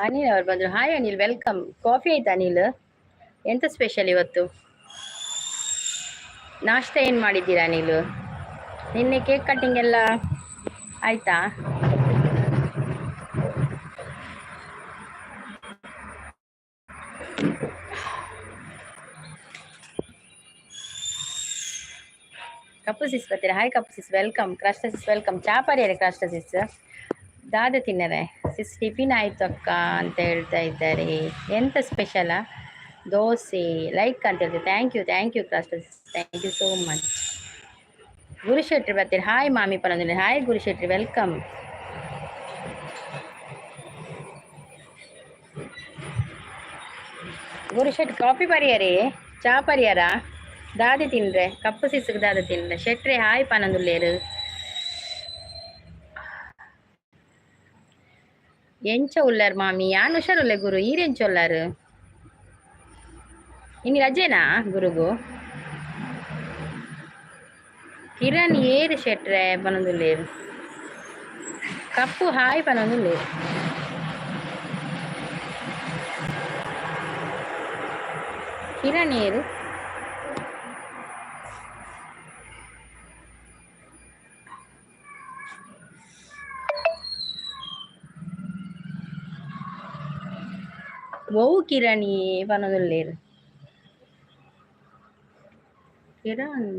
ಅನಿಲ್ ಅವ್ರು ಬಂದ್ರು. Hi Anil, welcome. Coffee ಆಯ್ತಾ ಅನಿಲ್? ಎಂತ ಸ್ಪೆಷಲ್ ಇವತ್ತು? ನಾಷ್ಟ ಏನ್ ಮಾಡಿದ್ದೀರಾ ಅನಿಲ್? ನಿನ್ನೆ ಕೇಕ್ ಕಟ್ಟಿಂಗ್ ಎಲ್ಲ ಆಯ್ತಾ? ಕಪ್ಪು ಸಿಸ್ ಬರ್ತೀರಾ? ಹಾಯ್ ಕಪ್ಪು ಸಿಸ್, ವೆಲ್ಕಮ್. ಕೃಷ್ಣ ಸಿಸ್ ವೆಲ್ಕಮ್. ಚಾ ಪರಿಯಾರೆ ಕೃಷ್ಣ ಸಿಸ್? ದಾದ ತಿನ್ನರೆ ಸಿಸ್. ಟಿಫಿನ್ ಆಯ್ತು ಅಕ್ಕ ಅಂತ ಹೇಳ್ತಾ ಇದ್ದಾರೆ. ಎಂತ ಸ್ಪೆಷಲಾ? ದೋಸೆ ಲೈಕ್ ಅಂತ ಹೇಳ್ತಾರೆ. Thank you Krishna sis, thank you so much. Gurushetty ಬರ್ತೀರಿ? ಹಾಯ್ ಮಾಮಿ ಪನಂದ್ರೆ. Hi Gurushetty, welcome. Gurushetty coffee ಪರಿಯಾರಿ? ಚಾ ಪರಿಯಾರ? ದಾದಿ ತಿನ್ರೆ ಕಪ್ಪು ಸಿಸ್ಗೆ ದಾದ ತಿನ್ರೆ. ಶೆಟ್ರೆ ಹಾಯ್ ಪನಂದುಲ್ಲೇರು. ಎಂಚ ಉಳ್ಳಾರ್ ಮಾಮಿ? ಯಾನ್ ಹುಷಾರುಲ್ಲೆ ಗುರು, ಈರೆಂಚ ಉಳ್ಳಾರು? ಇನ್ನು ರಜೆನಾ ಗುರುಗು? ಕಿರಣ್ ಏರು ಶೆಟ್ರೆ ಪನಂದುಲ್ಲೇರು. ಕಪ್ಪು ಹಾಯ್ ಪನಂದುಲ್ಲೇರು. ಕಿರಣ್ ಏರು. ಓ ಕಿರಣಿ ಪನದುಲ್ಲೇರು. ಕಿರಣ್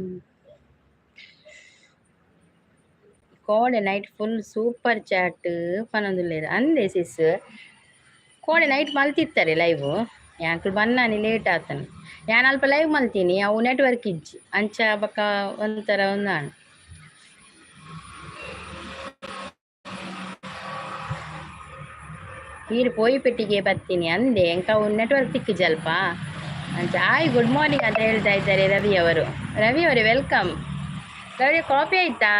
ಕೋಡೆ ನೈಟ್ ಫುಲ್ ಸೂಪರ್ ಚಾಟ್ ಪನೊಂದುಲ್ಲೇರು ಅಂದೆ ಸಿಸ್. ಕೋಡೆ ನೈಟ್ ಮಲ್ತಿರ್ತಾರೆ ಲೈವ್. ಯಾಕೆ ಬನ್ನಾನಿ ಲೇಟ್ ಆತನು. ಯಾನ್ ಅಲ್ಪ ಲೈವ್ ಮಲ್ತೀನಿ, ಅವು ನೆಟ್ವರ್ಕ್ ಇಜ್ಜಿ ಅಂಚ ಬಕ್ಕ ಒಂಥರ ಒಂದಾಣ. ಈರು ಪೋಯಿ ಪೆಟ್ಟಿಗೆ ಬರ್ತೀನಿ ಅಂದೆ ಎಂಕ ನೆಟ್ವರ್ಕ್ ತಿಕ್ಕಿಜ್ ಅಲ್ಪ ಅಂಚ. ಹಾಯ್ ಗುಡ್ ಮಾರ್ನಿಂಗ್ ಅಂತ ಹೇಳ್ತಾ ಇದ್ದಾರೆ ರವಿ ಅವರು. ರವಿ ಅವರೇ ವೆಲ್ಕಮ್. ರವಿ ಕಾಫಿ ಆಯ್ತಾ?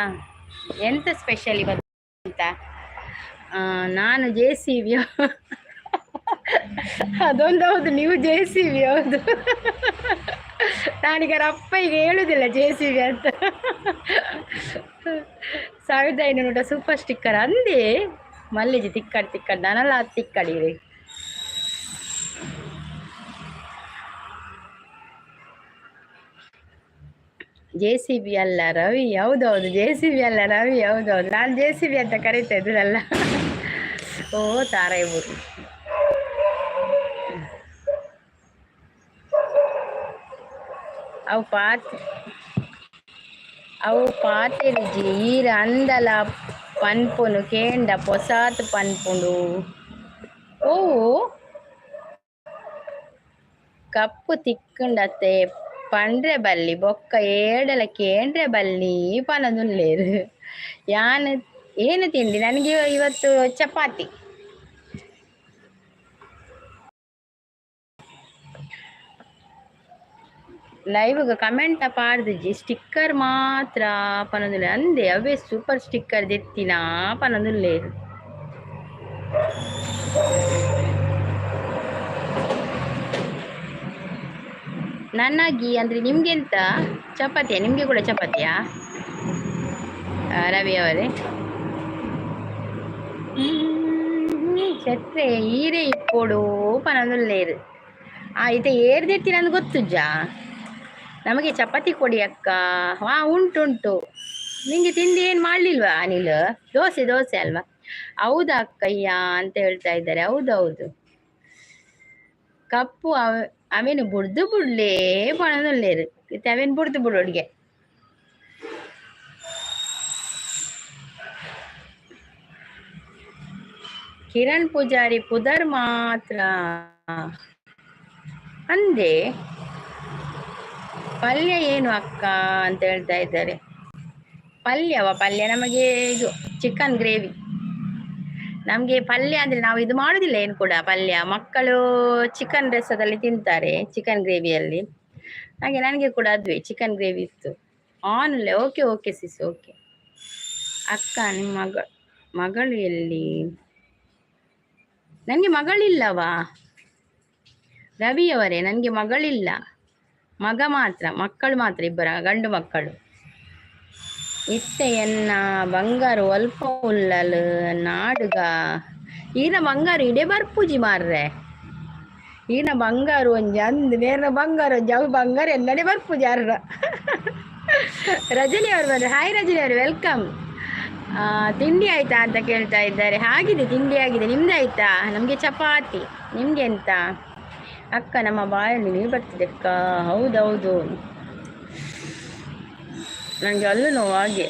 ಎಂತ ಸ್ಪೆಷಲ್ ಇವತ್ತು ಅಂತ? ನಾನು JCB. ಅದೊಂದು ಹೌದು, ನೀವು JCB ಹೌದು. ನಾನೀಗ ರಪ್ಪ ಈಗ ಹೇಳುದಿಲ್ಲ JCB ಅಂತ. 1500 ಸೂಪರ್ ಸ್ಟಿಕ್ಕರ್ ಅಂದೆ. ಮಲ್ಲಿಜಿ ತಿಕ್ಕಡ್ ನಾನಲ್ಲ ತಿಕ್ಕಡಿರಿ. JCB ಅಲ್ಲ ರವಿ, ಹೌದೌದು JCB ಅಲ್ಲ ರವಿ, ಹೌದೌದು. ನಾನು JCB ಅಂತ ಕರೀತಾ ಇದ್ದಲ್ಲ. ಓ ತಾರಾಯ್ಬುರು. ಅವು ಪಾತೆರಿಜಿ ಈರ ಅಂದಲ ಪನ್ಪುನು ಕೇಂಡ ಪೊಸಾತ್ ಪನ್ಪುಂಡು. ಓ ಕಪ್ಪು ತಿಕ್ಕುಂಡತ್ತೆ ಪಂಡ್ರೆ ಬಲ್ಲಿ ಬೊಕ್ಕ ಏಡಲ ಕೇಂಡ್ರೆ ಬಲ್ಲಿ ಪನದುಲ್ಲೇರು. ಯಾನ್ ಏನು ತಿಂಡಿ? ನನಗೆ ಇವತ್ತು ಚಪಾತಿ. ಲೈವ್ಗೆ ಕಮೆಂಟ್ ಪಾಡ್ದಿಜ್ಜಿ, ಸ್ಟಿಕ್ಕರ್ ಮಾತ್ರ ಪನದುಲ್ಲೆ ಅಂದೆ. ಅವೇ ಸೂಪರ್ ಸ್ಟಿಕ್ಕರ್ ದೆತ್ತಿನ ಪನದುಲ್ಲೇರು. ನನಗಿ ಅಂದ್ರೆ ನಿಮ್ಗೆಂತ ಚಪಾತಿಯಾ? ನಿಮ್ಗೆ ಕೂಡ ಚಪಾತಿಯಾ ರವಿ ಅವರೇ? ಚಟ್ರೆ ಈರೆ ಇಪ್ಪೋಡು ಪನದುಲ್ಲೇರು. ಇದು ಏರ್ದೆತ್ತಿ ನನಗೆ ಗೊತ್ತುಜ್ಜ. ನಮಗೆ ಚಪಾತಿ ಕೊಡಿ ಅಕ್ಕ. ಉಂಟು. ನಿಂಗೆ ತಿಂಡಿ ಏನು ಮಾಡಲಿಲ್ವಾ ಅನಿಲ್? ದೋಸೆ ಅಲ್ವಾ? ಹೌದಾ ಅಕ್ಕಯ್ಯ ಅಂತ ಹೇಳ್ತಾ ಇದ್ದಾರೆ. ಹೌದೌದು. ಕಪ್ಪು ಅವೇನು ಬುಡ್ದು ಬುಡ್ಲೇ ಪಣದಲ್ಲೇರು. ಅವೇನು ಬುಡ್ದು ಬುಡೋಡ್ಗೆ. ಕಿರಣ್ ಪೂಜಾರಿ ಪುದರ್ ಮಾತ್ರ ಅಂದೆ. ಪಲ್ಯ ಏನು ಅಕ್ಕ ಅಂತ ಹೇಳ್ತಾ ಇದ್ದಾರೆ. ಪಲ್ಯ ನಮಗೆ ಇದು ಚಿಕನ್ ಗ್ರೇವಿ. ನಮಗೆ ಪಲ್ಯ ಅಂದ್ರೆ ನಾವು ಇದು ಮಾಡುದಿಲ್ಲ ಏನು ಕೂಡ ಪಲ್ಯ. ಮಕ್ಕಳು ಚಿಕನ್ ರಸದಲ್ಲಿ ತಿಂತಾರೆ, ಚಿಕನ್ ಗ್ರೇವಿಯಲ್ಲಿ. ಹಾಗೆ ನನಗೆ ಕೂಡ ಅದುವೆ ಚಿಕನ್ ಗ್ರೇವಿ ಇತ್ತು. ಆನ್ಲೆ ಓಕೆ ಸಿಸ್, ಓಕೆ. ಅಕ್ಕ ನಿಮ್ಮ ಮಗಳು ಎಲ್ಲಿ? ನನಗೆ ಮಗಳಿಲ್ಲವಾ ರವಿಯವರೇ? ನನಗೆ ಮಗಳಿಲ್ಲ, ಮಗ ಮಾತ್ರ. ಮಕ್ಕಳು ಮಾತ್ರ, ಇಬ್ಬರ ಗಂಡು ಮಕ್ಕಳು. ಇತ್ತೆ ಎನ್ನ ಬಂಗಾರು ಅಲ್ಪ ಉಳ್ಳಲು ನಾಡುಗ ಈನ ಬಂಗಾರ ಇಡೇ ಬರ್ಪೂಜಿ ಮಾರ್ರೆ. ಈನ ಬಂಗಾರ ಒಂಜಿ ಅಂದ್ ನೇರ ಬಂಗಾರ ಒಂಜಿ ಅವು ಬಂಗಾರ ಎಲ್ಲನೇ ಬರ್ಪೂಜಿ ಅರ್ರ. ರಜನಿ ಅವರು ಬಂದ್ರೆ, ಹಾಯ್ ರಜನಿ ಅವರು, ವೆಲ್ಕಮ್. ತಿಂಡಿ ಆಯ್ತಾ ಅಂತ ಕೇಳ್ತಾ ಇದ್ದಾರೆ. ಆಗಿದೆ, ತಿಂಡಿ ಆಗಿದೆ. ನಿಮ್ದಾಯ್ತಾ? ನಮಗೆ ಚಪಾತಿ. ನಿಮ್ಗೆ ಎಂತ? ಅಕ್ಕ ನಮ್ಮ ಬಾಯಲ್ಲಿ ನೀರು ಬರ್ತಿದೆ ಅಕ್ಕ. ಹೌದೌದು, ನನಗೆ ಅಲ್ಲೂ ನೋವು ಹಾಗೆ.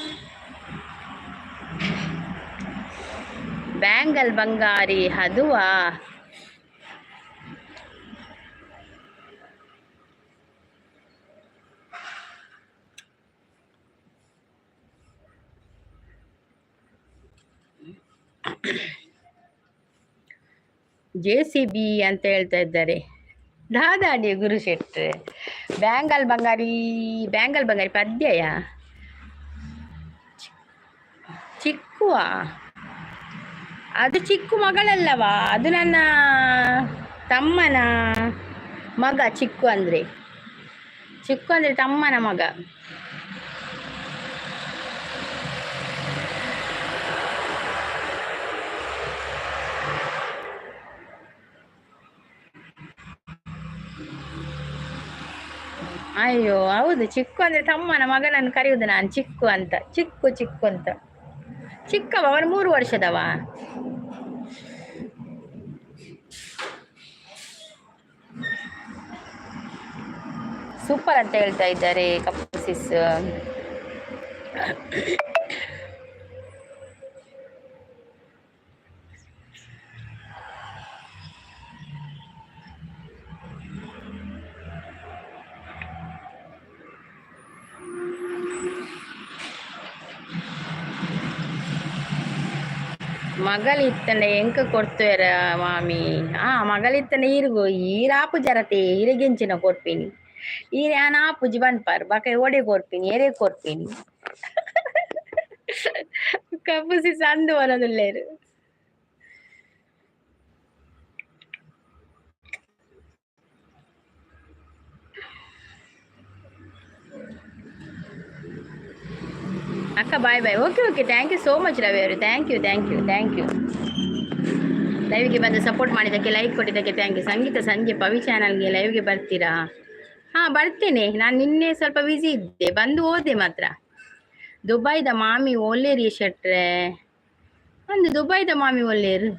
ಬ್ಯಾಂಗಲ್ ಬಂಗಾರಿ ಅದುವಾ? JCB ಅಂತ ಹೇಳ್ತಾ ಇದ್ದಾರೆ. ದಾದಾಡಿ ಗುರು ಶೆಟ್ರೆ. ಬ್ಯಾಂಗಲ್ ಬಂಗಾರಿ, ಬ್ಯಾಂಗಲ್ ಬಂಗಾರಿ ಪದ್ಯಯ ಚಿಕ್ಕುವ? ಅದು ಚಿಕ್ಕು ಮಗಳಲ್ಲವಾ? ಅದು ನನ್ನ ತಮ್ಮನ ಮಗ. ಚಿಕ್ಕು ಅಂದ್ರೆ ತಮ್ಮನ ಮಗ. ಅಯ್ಯೋ ಹೌದು, ಚಿಕ್ಕು ಅಂದ್ರೆ ತಮ್ಮನ ಮಗನನ್ನು ಕರೆಯುವುದು ನಾನು ಚಿಕ್ಕು ಅಂತ. ಚಿಕ್ಕು ಅಂತ. ಚಿಕ್ಕವ, ಅವನು 3 ವರ್ಷದವ. ಸೂಪರ್ ಅಂತ ಹೇಳ್ತಾ ಇದ್ದಾರೆ ಕಪ್ಪಸಿಸ್. మగలిత్తనే ఎంక కొడుతురా మామి. మగలిత్తనే ఈరుగు ఈరాపు జరతే ఇరిగించిన కొర్పిని ఈరేనా పుజిబన్ పర్ బక ఓడే కొర్పిని ఏరే కొర్పిని కప్పుసి సందు వనదులేరు. ಅಕ್ಕ bye bye. Okay, thank you so much Ravi ಅವರು. Thank you. ಲೈವ್ಗೆ ಬಂದು ಸಪೋರ್ಟ್ ಮಾಡಿದ್ದಕ್ಕೆ, ಲೈಕ್ ಕೊಟ್ಟಿದ್ದಕ್ಕೆ ಥ್ಯಾಂಕ್ ಯು. ಸಂಗೀತ ಸಂಜೆ ಪವಿ ಚಾನಲ್ಗೆ ಲೈವ್ಗೆ ಬರ್ತೀರಾ? ಬರ್ತೇನೆ. ನಾನು ನಿನ್ನೆ ಸ್ವಲ್ಪ ಬ್ಯುಸಿ ಇದ್ದೆ, ಬಂದು ಹೋದೆ ಮಾತ್ರ. ದುಬೈದ ಮಾಮಿ ಒಳ್ಳೆರಿ ಶೆಟ್ರೆ. ಒಂದು ದುಬೈದ ಮಾಮಿ ಒಳ್ಳೆರು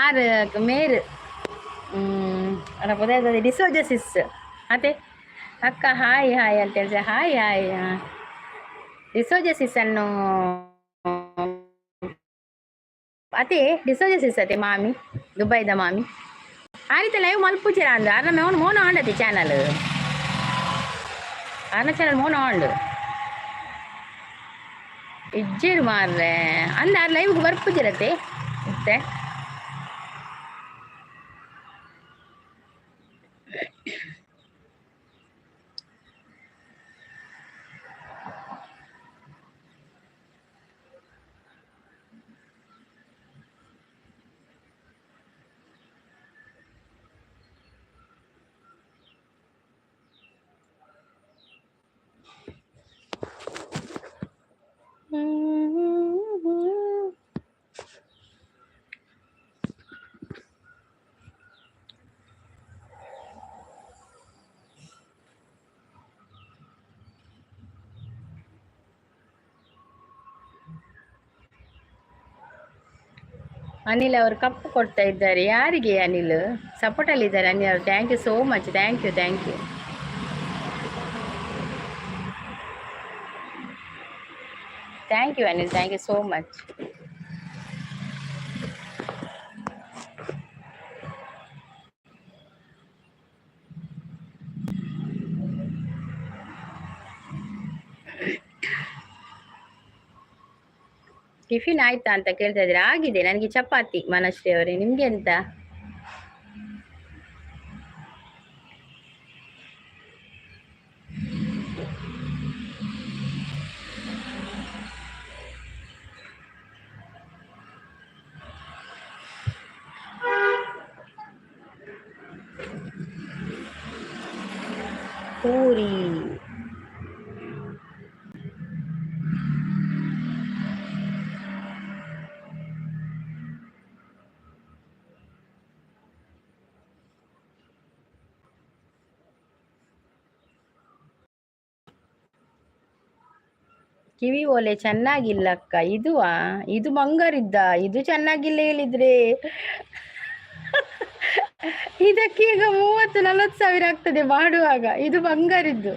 ಆರು ಮೇರು ಡಿಸೋಜಸಿಸ್. ಅದೇ ಅಕ್ಕ ಹಾಯ್ ಅಂತ ಹೇಳಿದ್ರೆ ಹಾಯ್. ಡಿಸೋಜಸಿಸ್ ಅನ್ನು ಅದೇ ಡಿಸೋಜಸಿಸ್ ಅದೇ ಮಾಮಿ, ದುಬೈದ ಮಾಮಿ. ಆ ರೀತಿ ಲೈವ್ ಮಲ್ಪುಚಿರ ಅಂದ ಅರ್ನ ಮೇವನು ಮೋನ ಆಂಡತಿ ಚಾನಲ್. ಮೋನ ಆಂಡು ಇಜ್ಜೇರು ಮಾರ್ರೆ ಅಂದ ಲೈವ್ಗೆ ಬರ್ಪುಜಿರತ್ತೆ ಮತ್ತೆ. ಅನಿಲ್ ಅವರು ಕಪ್ಪು ಕೊಡ್ತಾ ಇದ್ದಾರೆ. ಯಾರಿಗೆ ಅನಿಲ್? ಸಪೋರ್ಟ್ ಅಲ್ಲಿ ಇದ್ದಾರೆ ಅನಿಲ್ ಅವರು. Thank you so much. Thank you Anil. Thank you so much. Tiffin ಆಯ್ತಾ ಅಂತ ಕೇಳ್ತಾ ಇದ್ರೆ ಆಗಿದೆ. ನನಗೆ ಚಪಾತಿ. ಮನಶ್ರೀ ಅವರೇ, ನಿಮ್ಗೆ ಎಂತ? ಪೂರಿ. ಕಿವಿ ಓಲೆ ಚೆನ್ನಾಗಿಲ್ಲಕ್ಕ. ಇದುವಾ? ಇದು ಬಂಗಾರಿದ್ದ, ಇದು ಚೆನ್ನಾಗಿಲ್ಲ ಹೇಳಿದ್ರೆ. ಇದಕ್ಕೆ ಈಗ 30-40 ಸಾವಿರ ಆಗ್ತದೆ ಮಾಡುವಾಗ. ಇದು ಬಂಗಾರಿದ್ದು.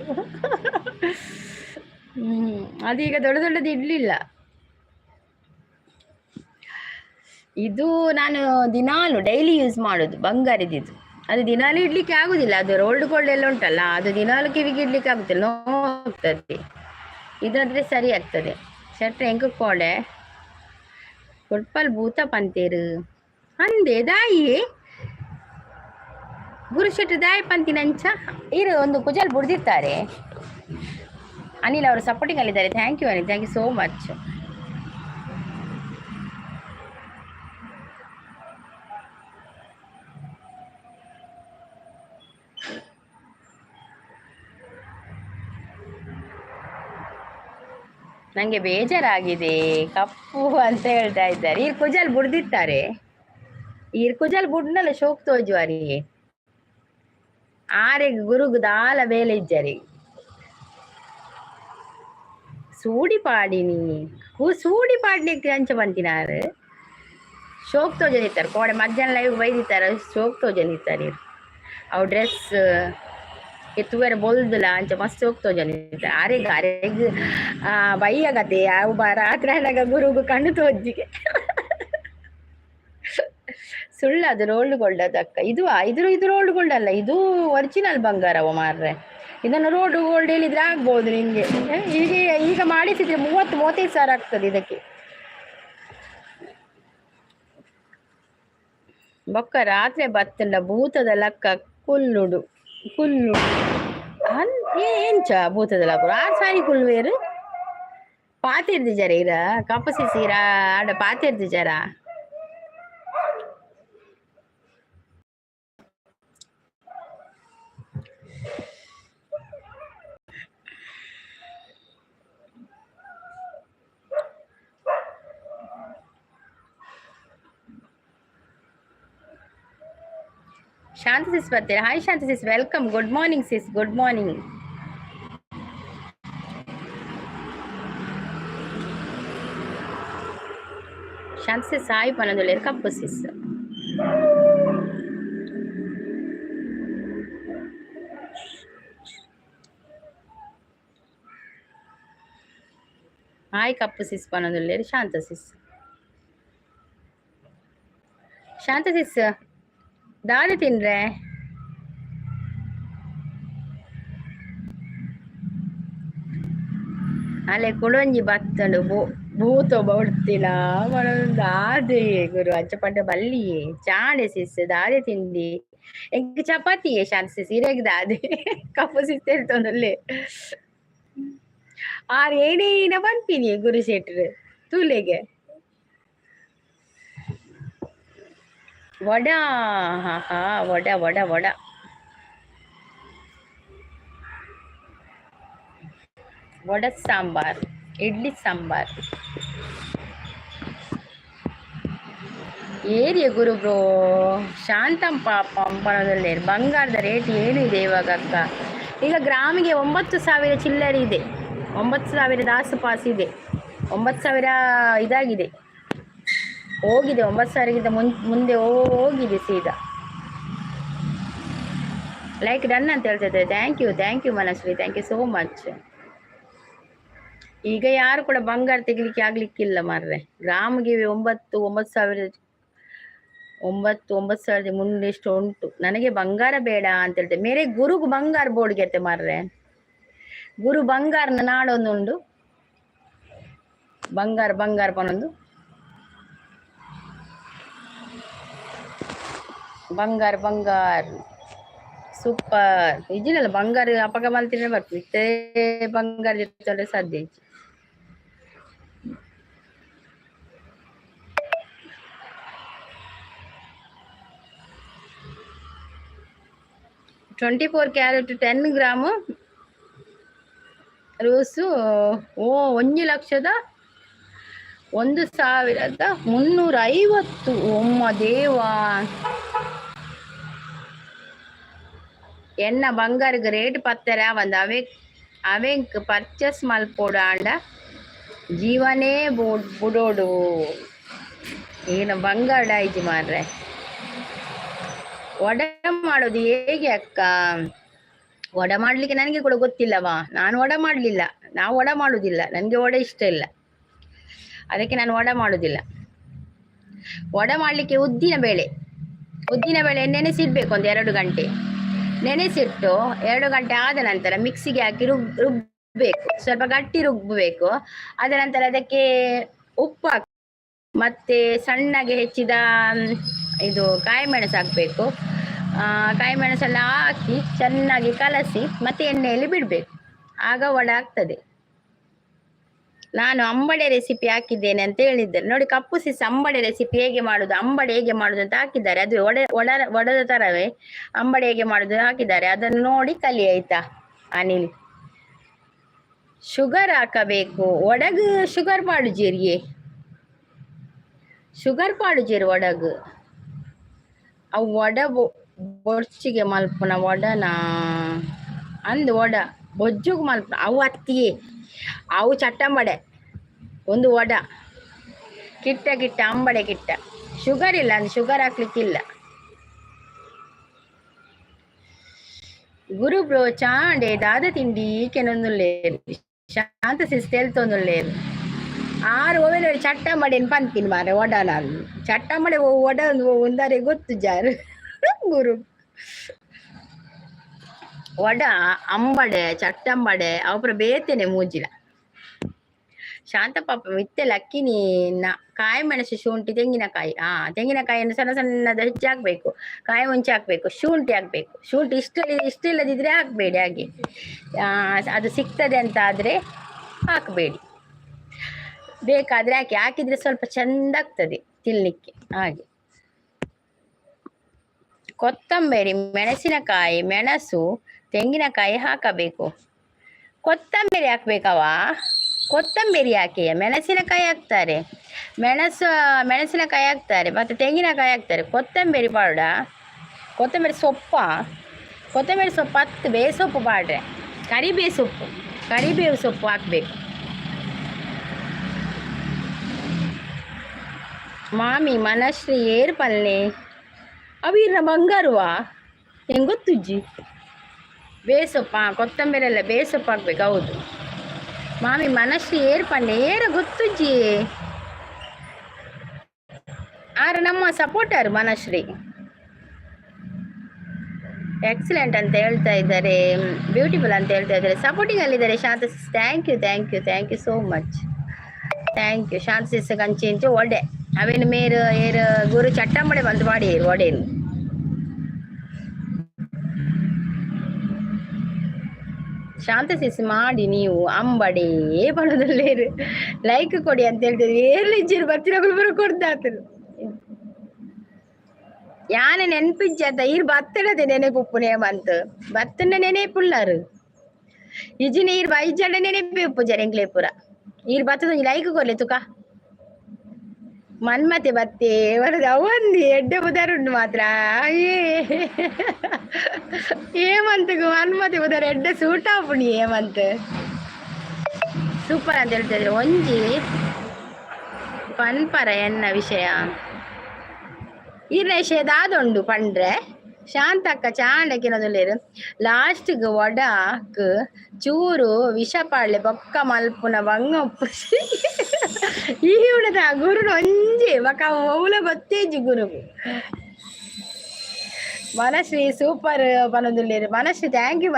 ಅದೀಗ ದೊಡ್ಡ ದೊಡ್ಡದು ಇಡ್ಲಿಲ್ಲ. ಇದು ನಾನು ದಿನಾಲು ಡೈಲಿ ಯೂಸ್ ಮಾಡೋದು ಬಂಗಾರದಿದ್ದು. ಅದು ದಿನಾಲು ಇಡ್ಲಿಕ್ಕೆ ಆಗುದಿಲ್ಲ, ಅದು ರೋಲ್ಡ್ ಗೋಲ್ಡ್ ಎಲ್ಲ ಉಂಟಲ್ಲ, ಅದು ದಿನಾಲು ಕಿವಿಗೆ ಇಡ್ಲಿಕ್ಕೆ ಆಗುದಿಲ್ಲ, ನೋವಾಗ್ತದೆ. ಇದಾದ್ರೆ ಸರಿ ಆಗ್ತದೆ. ಶರ್ಟ್ ಹೆಂಗ ಕೋಡೆ ಕೊಟ್ಪಲ್ ಭೂತ ಪಂತೇರು ಅಂದೆ ದಾಯಿ ಗುರು ಶೆಟ್ಟಿ ದಾಯಿ ಪಂತಿನ ಅಂಚ ಇರು. ಒಂದು ಕುಜಲ್ ಬುಡ್ದಿರ್ತಾರೆ. ಅನಿಲ್ ಅವರು ಸಪೋರ್ಟಿಂಗ್ ಅಲ್ಲಿದ್ದಾರೆ. Thank you Anil, thank you so much. ನಂಗೆ ಬೇಜಾರಾಗಿದೆ ಕಪ್ಪು ಅಂತ ಹೇಳ್ತಾ ಇದ್ದಾರೆ. ಈ ಕುಜಲ್ ಬುಡ್ದಿರ್ತಾರೆ. ಈ ಕುಜಲ್ ಬುಡ್ನಲ್ಲ ಶೋಕ್ ತೋಜುವಾರಿ ಆರೆಗ್ ಗುರುಗು ದಾಲ ಬೇಲೆ ಇಜ್ಜರಿ ಸೂಡಿ ಪಾಡಿನಿ ಸೂಡಿ ಪಾಡ್ಲಿಕ್ಕೆ ಅಂಚ ಬಂತಿನಾರು ಶೋಕ್ ತೋಜನ್ ಇರ್ತಾರೆ. ಕೋಡೆ ಮಧ್ಯಾಹ್ನ ಲೈವ್ ಬೈದಿರ್ತಾರೆ. ಶೋಕ್ ತೋಜನ್ ಇರ್ತಾರೆ. ಅವು ಡ್ರೆಸ್ ಎತ್ತುವರೆ ಬೋಲ್ದಲ್ಲ ಅಂಚ ಮಸ್ತ್ ಹೋಗ್ತೋಜನ್ ಇರ್ತಾರೆ. ಆರೆಗ್ ಬೈಯಾಗತ್ತೆ ಅವು ರಾತ್ರಿ ಆದಾಗ ಗುರುಗು ಕಣ್ಣು ತೋಜ್ಜಿಗೆ ಸುಳ್ಳು. ಅದು ರೋಲ್ಡ್ ಗೋಲ್ಡ್ ಅದಕ್ಕ. ಇದು ರೋಲ್ಡ್ ಗೋಲ್ಡ್ ಅಲ್ಲ, ಇದು ಒರಿಜಿನಲ್ ಬಂಗಾರವ ಮಾರ್ರೆ. ಇದನ್ನು ರೋಲ್ಡ್ ಗೋಲ್ಡ್ ಹೇಳಿದ್ರೆ ಆಗ್ಬೋದು ನಿಂಗೆ. ಈಗ ಮಾಡಿಸಿದ್ರೆ 30-35 ಸಾವಿರ ಆಗ್ತದೆ ಇದಕ್ಕೆ. ಬೊಕ್ಕ ರಾತ್ರಿ ಬತ್ತಂಡ ಭೂತದ ಲಕ್ಕ ಕುಲ್ಲು ಏಂಚ ಭೂತದ ಲಕ್ಕ 6 ಸಾರಿ ಕುಲ್ವೇರು ಪಾತಿರ್ದಿಜಾರ ಇರ ಕಪ್ಪಸಿ ಸೀರ ಆಡ ಪಾತಿರ್ದಿಜಾರ. ಶಾಂತಿ ಸಿಸ್ ಬರ್ತೀರಾ? Hi Shanti sis, welcome. Good morning sis, good morning. Shanti sis hi ಪನದೊಳ್ಳೆ Kappu sis. Hi Kappu sis ಪನದೊಳ್ಳೆ ಶಾಂತ ಸಿಸ್. ಶಾಂತ ಸಿಸ್ ದಾದ ತಿನ್ರೆ ಅಲೆ ಕುಡೊಂಜಿ ಬತ್ತಂಡು ಭೂತ ಬಡ್ತಿನ ದಾದೆ ಗುರು ಅಜ್ಜ ಪಡ್ಡ ಬಲ್ಲಿಯೇ ಚಾಣೆ ಸಿಸ್ ದಾದೆ ತಿಂಡಿ ಎಂಕ್ ಚಪಾತಿಯೇ ಶಾಂತ ಸಿಸ್ ಇರೆಗ್ ದಾದೆ ಕಪ್ಪು ಸಿಸ್ ಹೇಳ್ತೊಂದಲ್ಲೇ ಏನೇನ ಬಂತೀನಿ ಗುರು ಶೆಟ್ರು ತೂಲೆಗೆ ವಡ. ಹಾ ವಡ ವಡ ವಡ ವಡ ಸಾಂಬಾರ್, ಇಡ್ಲಿ ಸಾಂಬಾರ್. ಏರಿಯ ಗುರು ಬ್ರೋ ಶಾಂತಂ ಪಾಪಂ ಪಣದಲ್ಲಿ ಬಂಗಾರದ ರೇಟ್ ಏನಿದೆ ಇವಾಗ ಅಕ್ಕ? ಈಗ ಗ್ರಾಮಿಗೆ 9,000 ಚಿಲ್ಲರೆ ಇದೆ. 9,000 ಆಸುಪಾಸು ಇದೆ. 9,000 ಇದಾಗಿದೆ, ಹೋಗಿದೆ. 9,000ಗಿಂತ ಮುಂದೆ ಹೋಗಿದೆ ಸೀದಾ. ಲೈಕ್ ಡನ್ ಅಂತ ಹೇಳ್ತಿದ್ದೆ. Thank you Manashree, thank you so much. ಈಗ ಯಾರು ಕೂಡ ಬಂಗಾರ ತೆಗಿಲಿಕ್ಕೆ ಆಗ್ಲಿಕ್ಕಿಲ್ಲ ಮಾರ್ರೆ. ಗ್ರಾಮಿಗೆ 9,000 ಎಷ್ಟು ಉಂಟು. ನನಗೆ ಬಂಗಾರ ಬೇಡ ಅಂತ ಹೇಳ್ತೆ. ಮೇರೆ ಗುರುಗು ಬಂಗಾರ ಬೋಡ್ಗೆತೆ ಮಾರ್ರೆ. ಗುರು ಬಂಗಾರನ ನಾಡೊಂದುಂಡು ಬಂಗಾರ ಪನೊಂದು ಬಂಗಾರ ಸೂಪರ್ ಇಜಿನಲ್ಲ. ಬಂಗಾರ ಅಪಗ ಮಲ್ತಿನೇ ಬರ್ತೀವಿ. ಇಷ್ಟೇ ಬಂಗಾರ ಇರ್ತದೆ ಸಾಧ್ಯ. 24 ಕ್ಯಾರೆಟ್ 10 ಗ್ರಾಮ್ ರೋಸು 1,1,350. ಒಮ್ಮ ದೇವಾ ಎನ್ನ ಬಂಗಾರಕ್ಕೆ ರೇಟ್ ಪತ್ತರ ಒಂದು ಅವೆಂಕ್ ಪರ್ಚೇಸ್ ಮಲ್ಪೋಡ ಆಂಡ ಜೀವನೇ ಬುಡೋಡು ಏನು ಬಂಗಾಳ ಆಯ್ತು ಮಾರ್ರೆ. ವಡ ಮಾಡೋದು ಹೇಗೆ ಅಕ್ಕ? ವಡ ಮಾಡ್ಲಿಕ್ಕೆ ನನಗೆ ಕೂಡ ಗೊತ್ತಿಲ್ಲವಾ, ನಾನು ವಡ ಮಾಡ್ಲಿಲ್ಲ. ನಾವು ವಡ ಮಾಡುದಿಲ್ಲ, ನನಗೆ ವಡ ಇಷ್ಟ ಇಲ್ಲ, ಅದಕ್ಕೆ ನಾನು ವಡ ಮಾಡುದಿಲ್ಲ. ವಡ ಮಾಡ್ಲಿಕ್ಕೆ ಉದ್ದಿನ ಬೇಳೆ ನೆನೆಸಿಡ್ಬೇಕು ಒಂದು 2 ಗಂಟೆ. ನೆನೆಸಿಟ್ಟು 2 ಗಂಟೆ ಆದ ನಂತರ ಮಿಕ್ಸಿಗೆ ಹಾಕಿ ರುಬ್ಬೇಕು, ಸ್ವಲ್ಪ ಗಟ್ಟಿ ರುಬ್ಬಬೇಕು. ಆದ ನಂತರ ಅದಕ್ಕೆ ಉಪ್ಪು ಹಾಕಿ ಮತ್ತೆ ಸಣ್ಣಗೆ ಹೆಚ್ಚಿದ ಇದು ಕಾಯಿ ಮೆಣಸು ಹಾಕಬೇಕು. ಕಾಯಿ ಮೆಣಸೆಲ್ಲ ಹಾಕಿ ಚೆನ್ನಾಗಿ ಕಲಸಿ ಮತ್ತೆ ಎಣ್ಣೆಯಲ್ಲಿ ಬಿಡಬೇಕು, ಆಗ ವಡ ಆಗ್ತದೆ. ನಾನು ಅಂಬಡೆ ರೆಸಿಪಿ ಹಾಕಿದ್ದೇನೆ ಅಂತ ಹೇಳಿದ್ದೇನೆ ನೋಡಿ. ಕಪ್ಪು ಸಿಸ್ ಅಂಬಡೆ ರೆಸಿಪಿ ಹೇಗೆ ಮಾಡುದು, ಅಂಬಡೆ ಹೇಗೆ ಮಾಡುದು ಅಂತ ಹಾಕಿದ್ದಾರೆ. ಅದು ಒಡದ ತರವೇ ಅಂಬಡೆ ಹೇಗೆ ಮಾಡುದು ಹಾಕಿದ್ದಾರೆ, ಅದನ್ನು ನೋಡಿ ಕಲಿ ಆಯ್ತಾ. ಅನಿಲ್ ಶುಗರ್ ಹಾಕಬೇಕು ಒಡಗು, ಶುಗರ್ ಪಾಡುಜೇರಿಯೇ, ಶುಗರ್ ಪಾಡುಜೇರಿ ಒಡಗು. ಅವು ವಡ ಬೊರ್ಚಿಗೆ ಮಲ್ಪುನ ವಡನಾ ಅಂದು ವಡ ಬೊಜ್ಜುಗು ಮಲ್ಪುನ ಅವು ಅತ್ತಿಯೇ, ಅವು ಚಟ್ಟಂಬಡೆ ಒಂದು ವಡ ಕಿಟ್ಟ ಅಂಬಡೆ ಕಿಟ್ಟ. ಶುಗರ್ ಇಲ್ಲ ಅಂದ್ರೆ ಶುಗರ್ ಹಾಕ್ಲಿಕ್ಕಿಲ್ಲ. ಗುರು ಬ್ರೋ ಚಾಂಡೆ ದಾದ ತಿಂಡಿ ಕೆನೊಂದುಲ್ಲೇರು ಶಾಂತ ಸಿಸ್ತೇಲ್ತೊಂದುಲ್ಲೇರು 6 ಓವೆಲ್ ಚಟ್ಟಂಬಡೆನ್ ಪಂಪಿನ್ ಮಾರೆ ವಡ. ನಾನು ಚಟ್ಟಂಬಡೆ ವಡ ಒಂದರೆ ಗೊತ್ತು ಜಾರು ಗುರು. ವಡ ಅಂಬಡೆ ಚಟ್ಟಂಬಡೆ ಅವರ ಬೇತೇನೆ ಮೂಜಿಲ. ಶಾಂತ ಪಾಪ ಮಿತ್ತೆಲ್ಲ ಅಕ್ಕಿನಿ ಕಾಯಿ ಮೆಣಸು, ಶುಂಠಿ, ತೆಂಗಿನಕಾಯಿ. ತೆಂಗಿನಕಾಯಿಯನ್ನು ಸಣ್ಣ ಸಣ್ಣದ ಹೆಚ್ಚಿ ಹಾಕ್ಬೇಕು, ಕಾಯಿ ಮುಂಚೆ ಹಾಕ್ಬೇಕು, ಶುಂಠಿ ಹಾಕ್ಬೇಕು. ಶುಂಠಿ ಇಷ್ಟಿಲ್ಲದಿದ್ರೆ ಹಾಕ್ಬೇಡಿ, ಹಾಗೆ ಅದು ಸಿಗ್ತದೆ ಅಂತ ಆದ್ರೆ ಹಾಕ್ಬೇಡಿ, ಬೇಕಾದ್ರೆ ಹಾಕಿದ್ರೆ ಸ್ವಲ್ಪ ಚಂದ ಆಗ್ತದೆ ತಿನ್ಲಿಕ್ಕೆ. ಹಾಗೆ ಕೊತ್ತಂಬರಿ, ಮೆಣಸಿನಕಾಯಿ, ಮೆಣಸು, ತೆಂಗಿನಕಾಯಿ ಹಾಕಬೇಕು. ಕೊತ್ತಂಬರಿ ಹಾಕ್ಬೇಕವ, ಕೊತ್ತಂಬರಿ ಹಾಕಿ ಮೆಣಸಿನಕಾಯಿ ಹಾಕ್ತಾರೆ, ಮೆಣಸಿನಕಾಯಿ ಹಾಕ್ತಾರೆ, ಮತ್ತೆ ತೆಂಗಿನಕಾಯಿ ಹಾಕ್ತಾರೆ. ಕೊತ್ತಂಬರಿ ಪಾಡ, ಕೊತ್ತಂಬರಿ ಸೊಪ್ಪು 10 ಬೇಸೊಪ್ಪು ಪಾಡ್ರೆ, ಕರಿಬೇವು ಸೊಪ್ಪು ಹಾಕ್ಬೇಕು. ಮಾಮಿ ಮನಶ್ರೀ ಏರು ಪಲ್ಲೆ ಅವಿರ ಬಂಗಾರವಾ ಹೆಂಗೆ ಗೊತ್ತುಜ್ಜಿ? ಬೇಸೊಪ್ಪ, ಕೊತ್ತಂಬರಿ ಎಲ್ಲ ಬೇಸೊಪ್ಪು ಹಾಕ್ಬೇಕು. ಹೌದು ಮಾಮಿ ಮನಶ್ರೀ ಏರು ಪಲ್ಲೆ ಏರ ಗೊತ್ತುಜ್ಜಿ. ನಮ್ಮ ಸಪೋರ್ಟರ್ ಮನಶ್ರೀ ಎಕ್ಸಲೆಂಟ್ ಅಂತ ಹೇಳ್ತಾ ಇದ್ದಾರೆ, ಬ್ಯೂಟಿಫುಲ್ ಅಂತ ಹೇಳ್ತಾ ಇದ್ದಾರೆ, ಸಪೋರ್ಟಿಂಗ್ ಅಲ್ಲಿದ್ದಾರೆ. Shanta sis thank you so much. Thank you Shanta sis ಕಂಚಿಂಚು ಒಡೆ ಅವೇನು ಮೇರು ಏರು ಗುರು ಚಟ್ಟಂಬಡೆ ಬಂದು ಮಾಡಿ ಒಡೆನು. ಶಾಂತ ಸಿಸ್ ಮಾಡಿ ನೀವು ಅಂಬಡೆ ಬಣದಲ್ಲೇರು ಲೈಕ್ ಕೊಡಿ ಅಂತ ಹೇಳ್ತಿದ್ವಿ. ಏರ್ಲಿಜ್ಜಿರು ಬರ್ತಿರೋರು ಕೊಡ್ದಾತರು ಯಾನೆ ನೆನ್ಪಿಜ್ಜಾತ ಈರ್ ಬತ್ತಡದೆ ನೆನೆಪುಪ್ಪು ನೇಮಂತ ಬತ್ತನ ನೆನೆಪುಳ್ಳಾರು ಇಜಿನ ಈರ್ ಬೈಜಂಡ ನೆನೆಪು ಉಪ್ಪು ಜರೆಂಗ್ಲೇಪುರ ಈರ್ ಬತ್ತದ ಲೈಕ್ ಕೊರ್ಲೆ ತುಕ ಮನ್ಮತೆ ಬತ್ತೆ ವರದು ಅವಂದಿ ಎಡ್ಡೆ ಬುದಾರುಂಡು ಮಾತ್ರ ಏಮಂತಗೂ ಮನ್ಮತೆ ಬುದಾರ ಎಡ್ಡೆ ಸೂಟ ಪುಣಿ ಏಮಂತ ಸೂಪರ್ ಅಂತ ಹೇಳ್ತಿದ್ರೆ ಒಂಜಿ ಪನ್ಪರ ಎನ್ನ ವಿಷಯ ಈರ್ನೇಷೇದಾದುಂಡು ಪಂಡ್ರೆ ಶಾಂತಕ್ಕ ಚಾಂಡಕಿನದುಲ್ಲೇರು ಲಾಸ್ಟ್ಗ್ ಒಡಕ್ ಚೂರು ವಿಷ ಪಾಡ್ಲೆ ಬೊಕ್ಕ ಮಲ್ಪುನ ಬಂಗಪ್ಪು ಈ ಉಡದ ಗುರುಡು ಒಂಜಿ ಬಕ ಮೌಲ ಗೊತ್ತೇಜಿ ಗುರು Manashree super ಪನದುಲ್ಲೇರು. Manashree thank you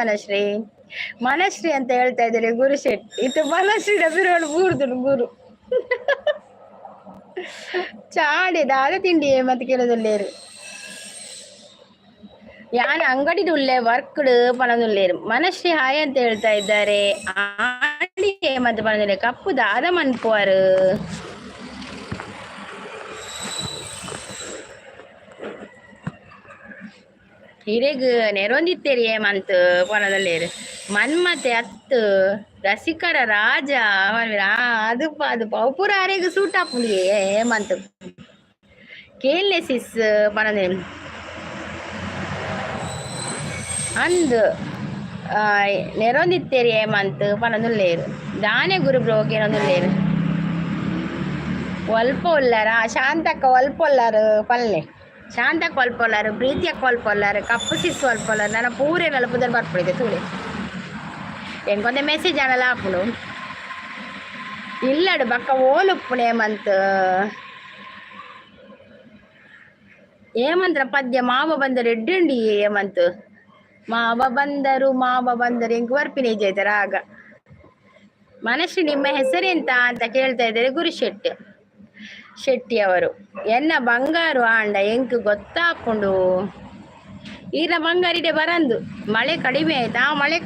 Manashree ಅಂತ ಹೇಳ್ತಾ ಇದ್ದಾರೆ ಗುರು ಶೆಟ್ಟಿ. ಇದು ಮನಶ್ರೀ ಡಬಿರೋಡು ಬೂರ್ದು ಗುರು ಚಾಡಿದಾದ ತಿಂಡಿ ಮತ್ತೆ ಕೇಳೋದಲ್ಲೇರು ಯಾನ್ ಅಂಗಡಿ ಉಳ್ಳೆ ವರ್ಕ್ಡ್ ಪನದುಲ್ಲೇರು. ಮನಶ್ರೀ ಹಾಯ್ ಅಂತ ಹೇಳ್ತಾ ಇದ್ದಾರೆ. ಆಡಿ ಮತ್ತೆ ಪನದುಲ್ಲೆ ಕಪ್ಪು ದಾದ ಮನ್ಪುವರು ಹಿರೇಗ್ ನೆರೊಂದಿತ್ತೇರಿ ಏಮಂತ ಪನದಲ್ಲೇರು ಮನ್ಮತೆ ಅತ್ತು ರಸಿಕರ ರಾಜ ಅದು ಪೌಪುರ ಅರೆಗ್ ಸೂಟ್ ಹಾಪುಂಡಿಗೆ ಏಮಂತ ಕೇಳ್ನೆ ಸಿಸ್ ಪನದ ಅಂದು ನೆರೊಂದಿತ್ತೇರಿ ಏಮಂತ ಪನದುಲ್ಲೇರು ದಾನೆ ಗುರು ಬ್ರೋಗೇನೊಂದುಲ್ಲೇರು ಒಲ್ಪೊಲ್ಲಾರ ಶಾಂತಕ್ಕ ಒಲ್ಪೊಲ್ಲಾರು ಪಲ್ಲೆ ಶಾಂತಕ್ಕ ಒಲ್ಪೊಲ್ಲಾರು ಪ್ರೀತಿಯಕ್ಕ ಒಲ್ಪೊಲ್ಲಾರು ಕಪ್ಪು ಸಿಸ್ ಒಲ್ಪೊಲ್ಲಾರು ನನ್ನ ಪೂರೆ ನಲಪುದರ್ ಬರ್ಪಡಿದೆ ತೂಳೆ ಎಂಕೊಂದೆ ಮೆಸೇಜ್ ಆನಲ್ಲ ಆಪುಡು ಇಲ್ಲಡು ಬಕ್ಕ ಓಲುಪ್ಪುಡು ಏಮಂತ್ರ ಪದ್ಯ ಮಾವ ಬಂದರು ಎಡ್ಡುಂಡಿ ಏಮಂತ್ ಮಾವ ಬಂದರು ಎಂಕ್ ಬರ್ಪಿನಿ ಜೈತರ ಆಗ ಮನಶ್ರೀ ನಿಮ್ಮ ಹೆಸರೆಂತ ಅಂತ ಕೇಳ್ತಾ ಇದ್ದಾರೆ ಶೆಟ್ಟಿ ಅವರು ಎನ್ನ ಬಂಗಾರು ಆಂಡ ಎಂಕ್ ಗೊತ್ತಾಪುಂಡು ಈರ ಬಂಗಾರಿಡೆ ಬರಂದು ಮಳೆ ಕಡಿಮೆ ಆಯ್ತಾ ಮಳೆ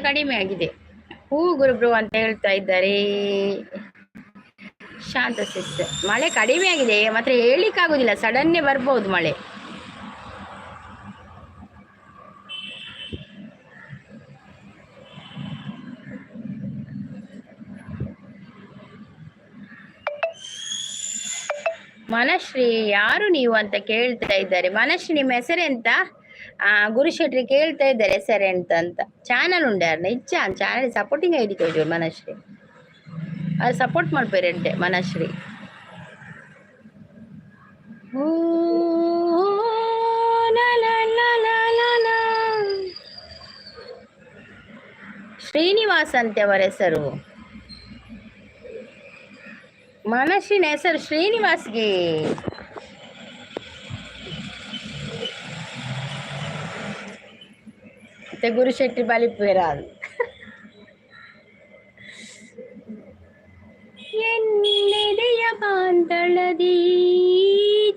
ಕಡಿಮೆ ಆಗಿದೆ ಹೂ ಗುರುಬ್ರು ಅಂತ ಹೇಳ್ತಾ ಇದ್ದಾರೆ ಶಾಂತ ಸಿಸ್ಟರ್ ಮಳೆ ಕಡಿಮೆ ಆಗಿದೆ ಮಾತ್ರ ಹೇಳಿಕ್ಕಾಗುದಿಲ್ಲ ಸಡನ್ನೇ ಬರ್ಬೋದು ಮಳೆ ಮನಶ್ರೀ ಯಾರು ನೀವು ಅಂತ ಕೇಳ್ತಾ ಇದ್ದಾರೆ ಮನಶ್ರೀ ನಿಮ್ಮ ಹೆಸರೆಂತ ಗುರುಶೆಟ್ರಿ ಕೇಳ್ತಾ ಇದ್ದಾರೆ ಹೆಸರೆಂತ ಅಂತ ಚಾನಲ್ ಉಂಡೆ ಅರ್ನ ಇಚ್ಛ ಚಾನಲ್ ಸಪೋರ್ಟಿಂಗ್ ಐಡಿ ತೋಜು ಮನಶ್ರೀ ಅದು ಸಪೋರ್ಟ್ ಮಾಡ್ಬೇರೆಡ್ಡೆ ಮನಶ್ರೀ ಶ್ರೀನಿವಾಸ್ ಅಂತೆ ಅವರ ಹೆಸರು ಮನಶ್ರೀನ ಹೆಸರು ಶ್ರೀನಿವಾಸ್ಗೆ ಮತ್ತೆ ಗುರುಶೆಟ್ಟಿ ಬಲಿಪೇರ ಎನ್ನೆದೆಯ ಬಾಂಧಳದಿ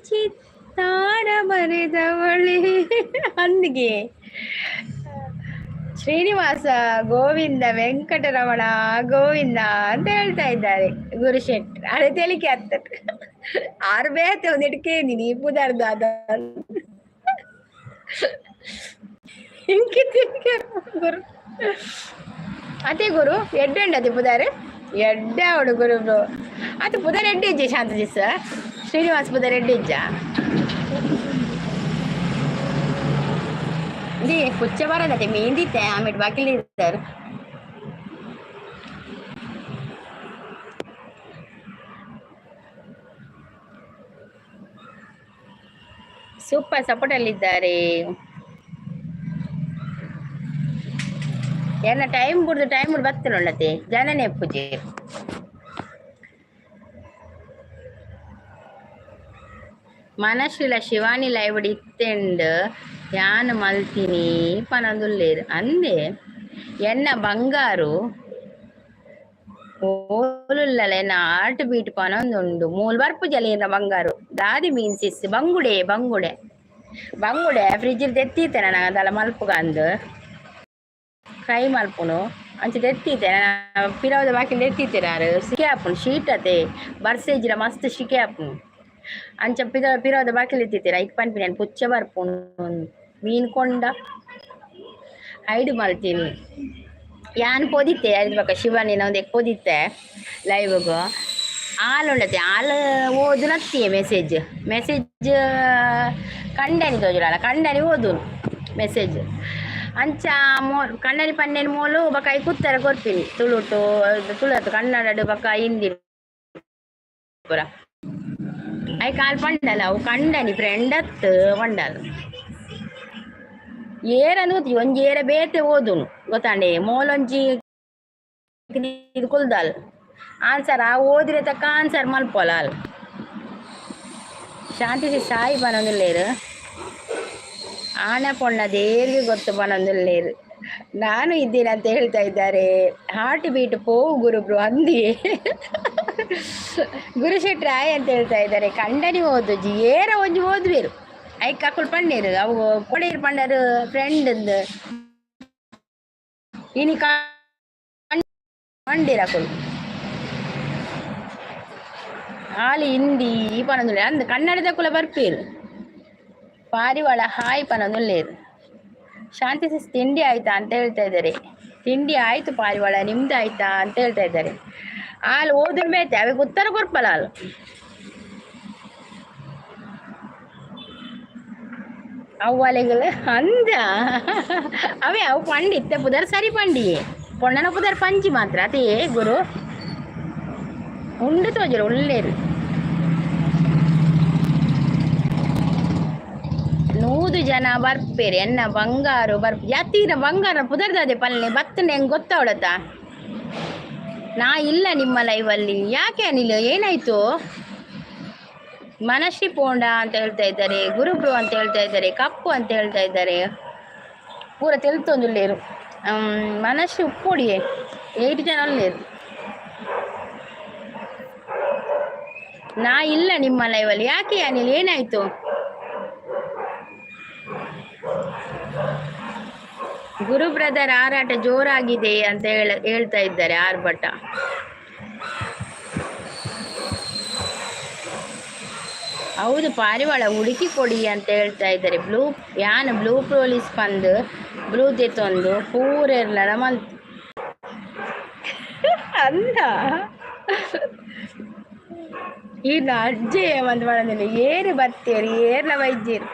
ಚಿತ್ತಾರ ಬರೆದವಳೆ ಅಂದಿಗೆ ಶ್ರೀನಿವಾಸ ಗೋವಿಂದ ವೆಂಕಟರಮಣ ಗೋವಿಂದ ಅಂತ ಹೇಳ್ತಾ ಇದ್ದಾರೆ ಗುರುಶೆಟ್ಟಿ ಅರೆ ತೆಲಿಕೆ ಅತ್ತ ಆರು ಬೇತೆ ಒಂದು ಇಟ್ಕೇನಿ ಪುದಾರ್ದು ಅದ ಗುರು ಅದೇ ಗುರು ಎಡ್ಡಂಡತಿ ಪುದಾರೆ ಎಡ್ಡ ಅವಡು ಗುರು ಅದು ಪುದಾರ ಎಡ್ಡೆ ಇಜ್ಜೆ ಶಾಂತ ದಿವಸ ಶ್ರೀನಿವಾಸ್ ಪುದಾರ ಎಡ್ಡೆ ಇಜ್ಜ दी कुछ बार मेहंदी थे आमेट बाकी सर ಸೂಪರ್ ಸಪೋರ್ಟ್ ಅಲ್ಲಿದ್ದಾರೆ ಏನ ಟೈಮ್ ಬಿಡ್ದು ಬರ್ತೀನೊಳ್ಳತೆ ಜನನೇ ಪೂಜೆ ಮನಶ್ರೀಲ ಶಿವಾನಿ ಲೈವ್ ಇತ್ತೆಂಡ್ ಯಾನ್ ಮಲ್ತೀನಿ ಪನದುಲ್ಲೇರು ಅಂದೆ ಎನ್ನ ಬಂಗಾರು ಓಲುಲ್ಲಲ ಎನ್ನ ಆರ್ಟ್ ಬೀಟ್ ಪನೊಂದುಂಡು ಮೂಲ್ ಬರ್ಪು ಜಲೇನ ಬಂಗಾರು ದಾದಿ ಮೀನ್ಸ್ ಇಸ್ ಬಂಗುಡೆ ಫ್ರಿಡ್ಜ್ ತೆತ್ತೀತೆ ನನಗೆ ಅದೆಲ್ಲ ಮಲ್ಪುಗ ಅಂದು ಫ್ರೈ ಮಲ್ಪುನು ಅಂಚ ತೆತ್ತೀತೆ ಪಿರವದ ಬಾಕಿಲ್ ತೆತ್ತೀತೆ ನಾನು ಸಿಕೆ ಹಾಪುನು ಶೀಟ್ ಅತೆ ಬರ್ಸೇಜಿರ ಮಸ್ತ್ ಶಿಕೆ ಹಾಪುನು ಅಂಚ ಪಿರವದ ಬಾಕಿಲ್ ಎತ್ತಿತ್ತೀರ ಇಕ್ ಪನ್ಪಿ ನಾನು ಪುಚ್ಚ ಬರ್ಪುನು ಮೀನ್ ಕೊಂಡ ಐಡು ಮಲ್ತೀನಿ ಯಾನ್ ಪೋದಿತ್ತೆ ಅದ್ರ ಬಕ್ಕ ಶಿವಾನಿನ ಒಂದೇ ಪೋದಿತ್ತೆ ಲೈವ್ಗೂ ಹಾಲು ಉಂಡತೆ ಹಾಲು ಓದು ನತ್ತಿಯೇ ಮೆಸೇಜ್ ಕಂಡನಿ ತೋಜುರಲ್ಲ ಕಂಡನಿ ಓದು ಮೆಸೇಜ್ ಅಂಚ ಕಣ್ಣನಿ ಪನ್ನೆನ ಮೂಲು ಬಕ್ಕ ಐ ಕುತ್ತರ ಕೊರ್ತೀನಿ ತುಳತು ಕನ್ನಡ ಬಕ್ಕ ಹಿಂದಿ ಪುರ ಐ ಕಾಲ್ ಪಂಡಲ್ಲ ಅವು ಕಂಡನಿ ಫ್ರೆಂಡ್ ಹತ್ತು ಪಂಡಲ್ಲ ಏರನ್ನು ಒಂಜಿ ಏರ ಬೇತೆ ಓದುನು ಗೊತ್ತಾಂಡೆ ಮೋಲೊಂಜಿ ಇದು ಕುಲ್ದಲ್ ಆನ್ಸರ್ ಆ ಓದಿರೆ ತಕ್ಕ ಆನ್ಸರ್ ಮಲ್ಪೊಲ ಅಲ್ ಶಾಂತಿ ಸಾಯಿ ಬನೊಂದುಲ್ಲೇರು ಆನೆ ಪೊಣ್ಣ ದೇವ್ರಿಗೆ ಗೊತ್ತು ಬನೊಂದುಲ್ಲೇರು ನಾನು ಇದ್ದೀನಿ ಅಂತ ಹೇಳ್ತಾ ಇದ್ದಾರೆ ಹಾರ್ಟ್ ಬೀಟ್ ಪೋವು ಗುರುಬ್ರು ಅಂದಿ ಗುರುಶೆಟ್ಟಿ ಆಯ್ ಅಂತ ಹೇಳ್ತಾ ಇದ್ದಾರೆ ಕಂಡನಿ ಓದು ಏರ ಒಂಜಿ ಓದ್ವೇರು ಐಕ್ ಅಕ್ಕಳು ಪಣ್ಣೀರು ಅವು ಪೊಡೀರು ಪಂಡರು ಫ್ರೆಂಡ್ ಇನಿ ಪಂಡೀರು ಅಕ್ಕಳು ಹಾಲು ಹಿಂದಿ ಪನೊಂದುಲ್ಲೆ ಅಂದ್ ಕನ್ನಡದ ಕುಲ ಬರ್ಪೀರು ಪಾರಿವಾಳ ಹಾಯ್ ಪನೊಂದುಲ್ಲೇರು ಶಾಂತಿ ಸಿಸ್ ತಿಂಡಿ ಆಯ್ತಾ ಅಂತ ಹೇಳ್ತಾ ಇದ್ದಾರೆ ತಿಂಡಿ ಆಯ್ತು ಪಾರಿವಾಳ ನಿಮ್ದು ಆಯ್ತಾ ಅಂತ ಹೇಳ್ತಾ ಇದ್ದಾರೆ ಹಾಲು ಓದನ್ ಬೇತೆ ಅವಿಗೆ ಉತ್ತರ ಕೊರ್ಪಲ್ಲ ಹಾಲು ಅವ್ವಲೆಗಳು ಅಂದ ಅವೇ ಅವು ಪಂಡಿತ್ತೆ ಪುದರ್ ಸರಿ ಪಂಡಿ ಪೊಣ್ಣನ ಪುದರ್ ಪಂಚಿ ಮಾತ್ರ ಅದೇ ಗುರು ಉಂಡು ತೋಜರು ಒಳ್ಳೆರು ನೂದು ಜನ ಬರ್ಪೇರಿ ಎನ್ನ ಬಂಗಾರು ಯಾತೀರ ಬಂಗಾರ ಪುದರ್ದದೆ ಪಲ್ಲೆ ಬತ್ತನೆ ಹೆಂಗ್ ಗೊತ್ತಾವಳತ್ತ ನಾ ಇಲ್ಲ ನಿಮ್ಮ ಲೈವಲ್ಲಿ ಯಾಕೆ ಅನಿಲ್ ಏನಾಯ್ತು ಮನಶ್ರೀ ಪೋಂಡ ಅಂತ ಹೇಳ್ತಾ ಇದ್ದಾರೆ ಗುರುಬ್ರು ಅಂತ ಹೇಳ್ತಾ ಇದ್ದಾರೆ ಕಪ್ಪು ಅಂತ ಹೇಳ್ತಾ ಇದ್ದಾರೆ ಪೂರ ತೆಲ್ತೊಂದುಲ್ಲೇರು ಮನಶ್ರೀ ಉಪ್ಪೊಡಿಯೇ 8 ಜನ ಅಲ್ಲೇರು ನಾ ಇಲ್ಲ ನಿಮ್ಮ ಲೈವಲ್ಲಿ ಯಾಕೆ ಅನಿಲ್ ಏನಾಯ್ತು ಗುರು ಬ್ರದರ್ ಆರಾಟ ಜೋರಾಗಿದೆ ಅಂತ ಹೇಳ್ತಾ ಇದ್ದಾರೆ ಆರ್ಭಟ ಹೌದು ಪಾರಿವಾಳ ಹುಡುಕಿ ಕೊಡಿ ಅಂತ ಹೇಳ್ತಾ ಇದ್ದಾರೆ ಬ್ಲೂ ಪೊಲೀಸ್ ಬಂದು ಬ್ಲೂ ತೆತ್ತೊಂದು ಪೂರೆಲ್ಲ ಮಲ್ ಅಂದ ಇನ್ನು ಅಜ್ಜೆ ಒಂದು ಮಾಡೋದಿಲ್ಲ ಏರು ಬರ್ತೇರಿ ಏರ್ಲ ವೈದ್ಯರು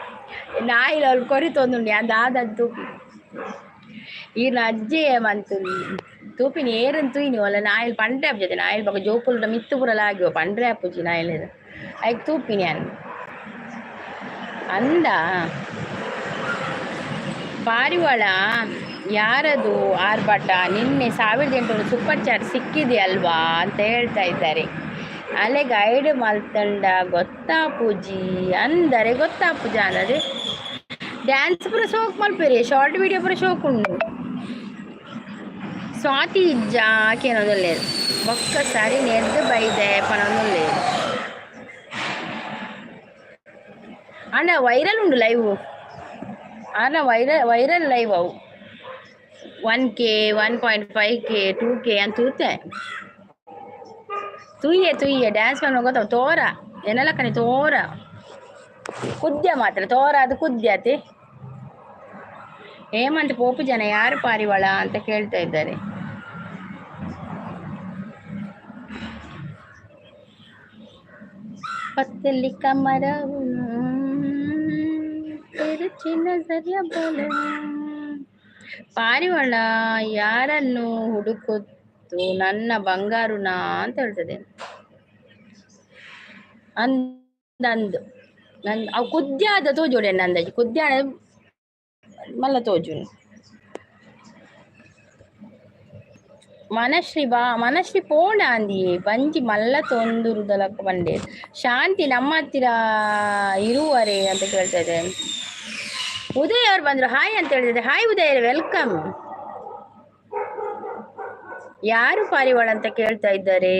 ನಾಯಿಲ ಅವ್ಳು ಕೊರಿತೊಂದುಂಡಿ ಅದಾದದ್ದು ಇನ್ನು ಅಜ್ಜೆ ಮಂತು ತೂಪಿನಿ ಏರಂತೂ ಇನಿ ಒಲ್ಲ ನಾಯಿಲ್ ಪಂಡ್ರೆ ಹಬ್ಬಜತೆ ನಾಯಿಲ್ ಬಗ್ಗೆ ಜೋಪುಲ್ಡ ಮಿತ್ತು ಪುರಲ ಆಗಿವ ಪಂಡ್ರೆ ಹಪ್ಪುಜಿ ನಾಯಿಲ್ ಐಕ್ ತೂಪಿನಿ ಅಂದ ಪಾರಿವಾಳ ಯಾರದು ಆರ್ಭಟ ನಿನ್ನೆ 1800 ಸೂಪರ್ ಚಾಟ್ ಸಿಕ್ಕಿದೆ ಅಲ್ವಾ ಅಂತ ಹೇಳ್ತಾ ಇದ್ದಾರೆ ಅಲೆ ಗೈಡ್ ಮಲ್ತಂಡ ಗೊತ್ತಾ ಪೂಜಿ ಅಂದರೆ ಗೊತ್ತಾ ಪೂಜ ಅನ್ನದೆ ಡ್ಯಾನ್ಸ್ ಪೂರ ಶೋಕ್ ಮಲ್ಪೇರಿ ಶಾರ್ಟ್ ವಿಡಿಯೋ ಪೂರ ಶೋಕ್ ಉಂಡು ಸ್ವಾತಿ ಇಜ್ಜ ಕೇನೋದಲ್ಲೇರು ಬೊಕ್ಕ ಸರಿ ನೆರ್ದು ಬೈದೆ ಪನೊಂದುಲ್ಲೇರು ಅಣ್ಣ ವೈರಲ್ ಉಂಡು ಲೈವ್ ಅಣ್ಣ ವೈರಲ್ ಲೈವ್ ಅವು 1K 1.5K 2K ಅಂತ ತೂತೆ ತುಯ್ಯೆ ಡ್ಯಾನ್ಸ್ ಮಾಡಿ ಗೊತ್ತಾವ ತೋರ ಏನೆಲ್ಲ ಕಣಿ ತೋರ ಕುದ್ಯ ಮಾತ್ರ ತೋರ ಅದು ಕುದ್ಯತೆ ಹೇಮಂತ್ ಪೋಪು ಜನ ಯಾರು ಪಾರಿವಾಳ ಅಂತ ಕೇಳ್ತಾ ಇದ್ದಾರೆ ಪತ್ತಲ್ಲಿ ಕಮರ ಪಾರಿವಾಳ ಯಾರನ್ನು ಹುಡುಕುತ್ತು ನನ್ನ ಬಂಗಾರುನ ಅಂತ ಹೇಳ್ತದೆ ಅಂದಂದು ಅವು ಕುದ್ಯಾದ ತೋಜೋಡೆ ನಂದಾಜಿ ಕುದ್ಯಾಡ ಮಲ್ಲ ತೋಜುನು ಮನಶ್ರೀ ಪೋಣ ಅಂದಿ ಬಂಜಿ ಮಲ್ಲ ತೊಂದುರುದಲಕ್ಕ ಬಂಡೆ ಶಾಂತಿ ನಮ್ಮ ಹತ್ತಿರ ಇರುವರೆ ಅಂತ ಕೇಳ್ತಾ ಇದೆ ಉದಯ್ ಅವ್ರು ಬಂದ್ರು ಹಾಯ್ ಅಂತ ಹೇಳಿದ್ರೆ ಹಾಯ್ ಉದಯ್ ವೆಲ್ಕಮ್ ಯಾರು ಪಾರಿವಾಳ ಅಂತ ಕೇಳ್ತಾ ಇದ್ದಾರೆ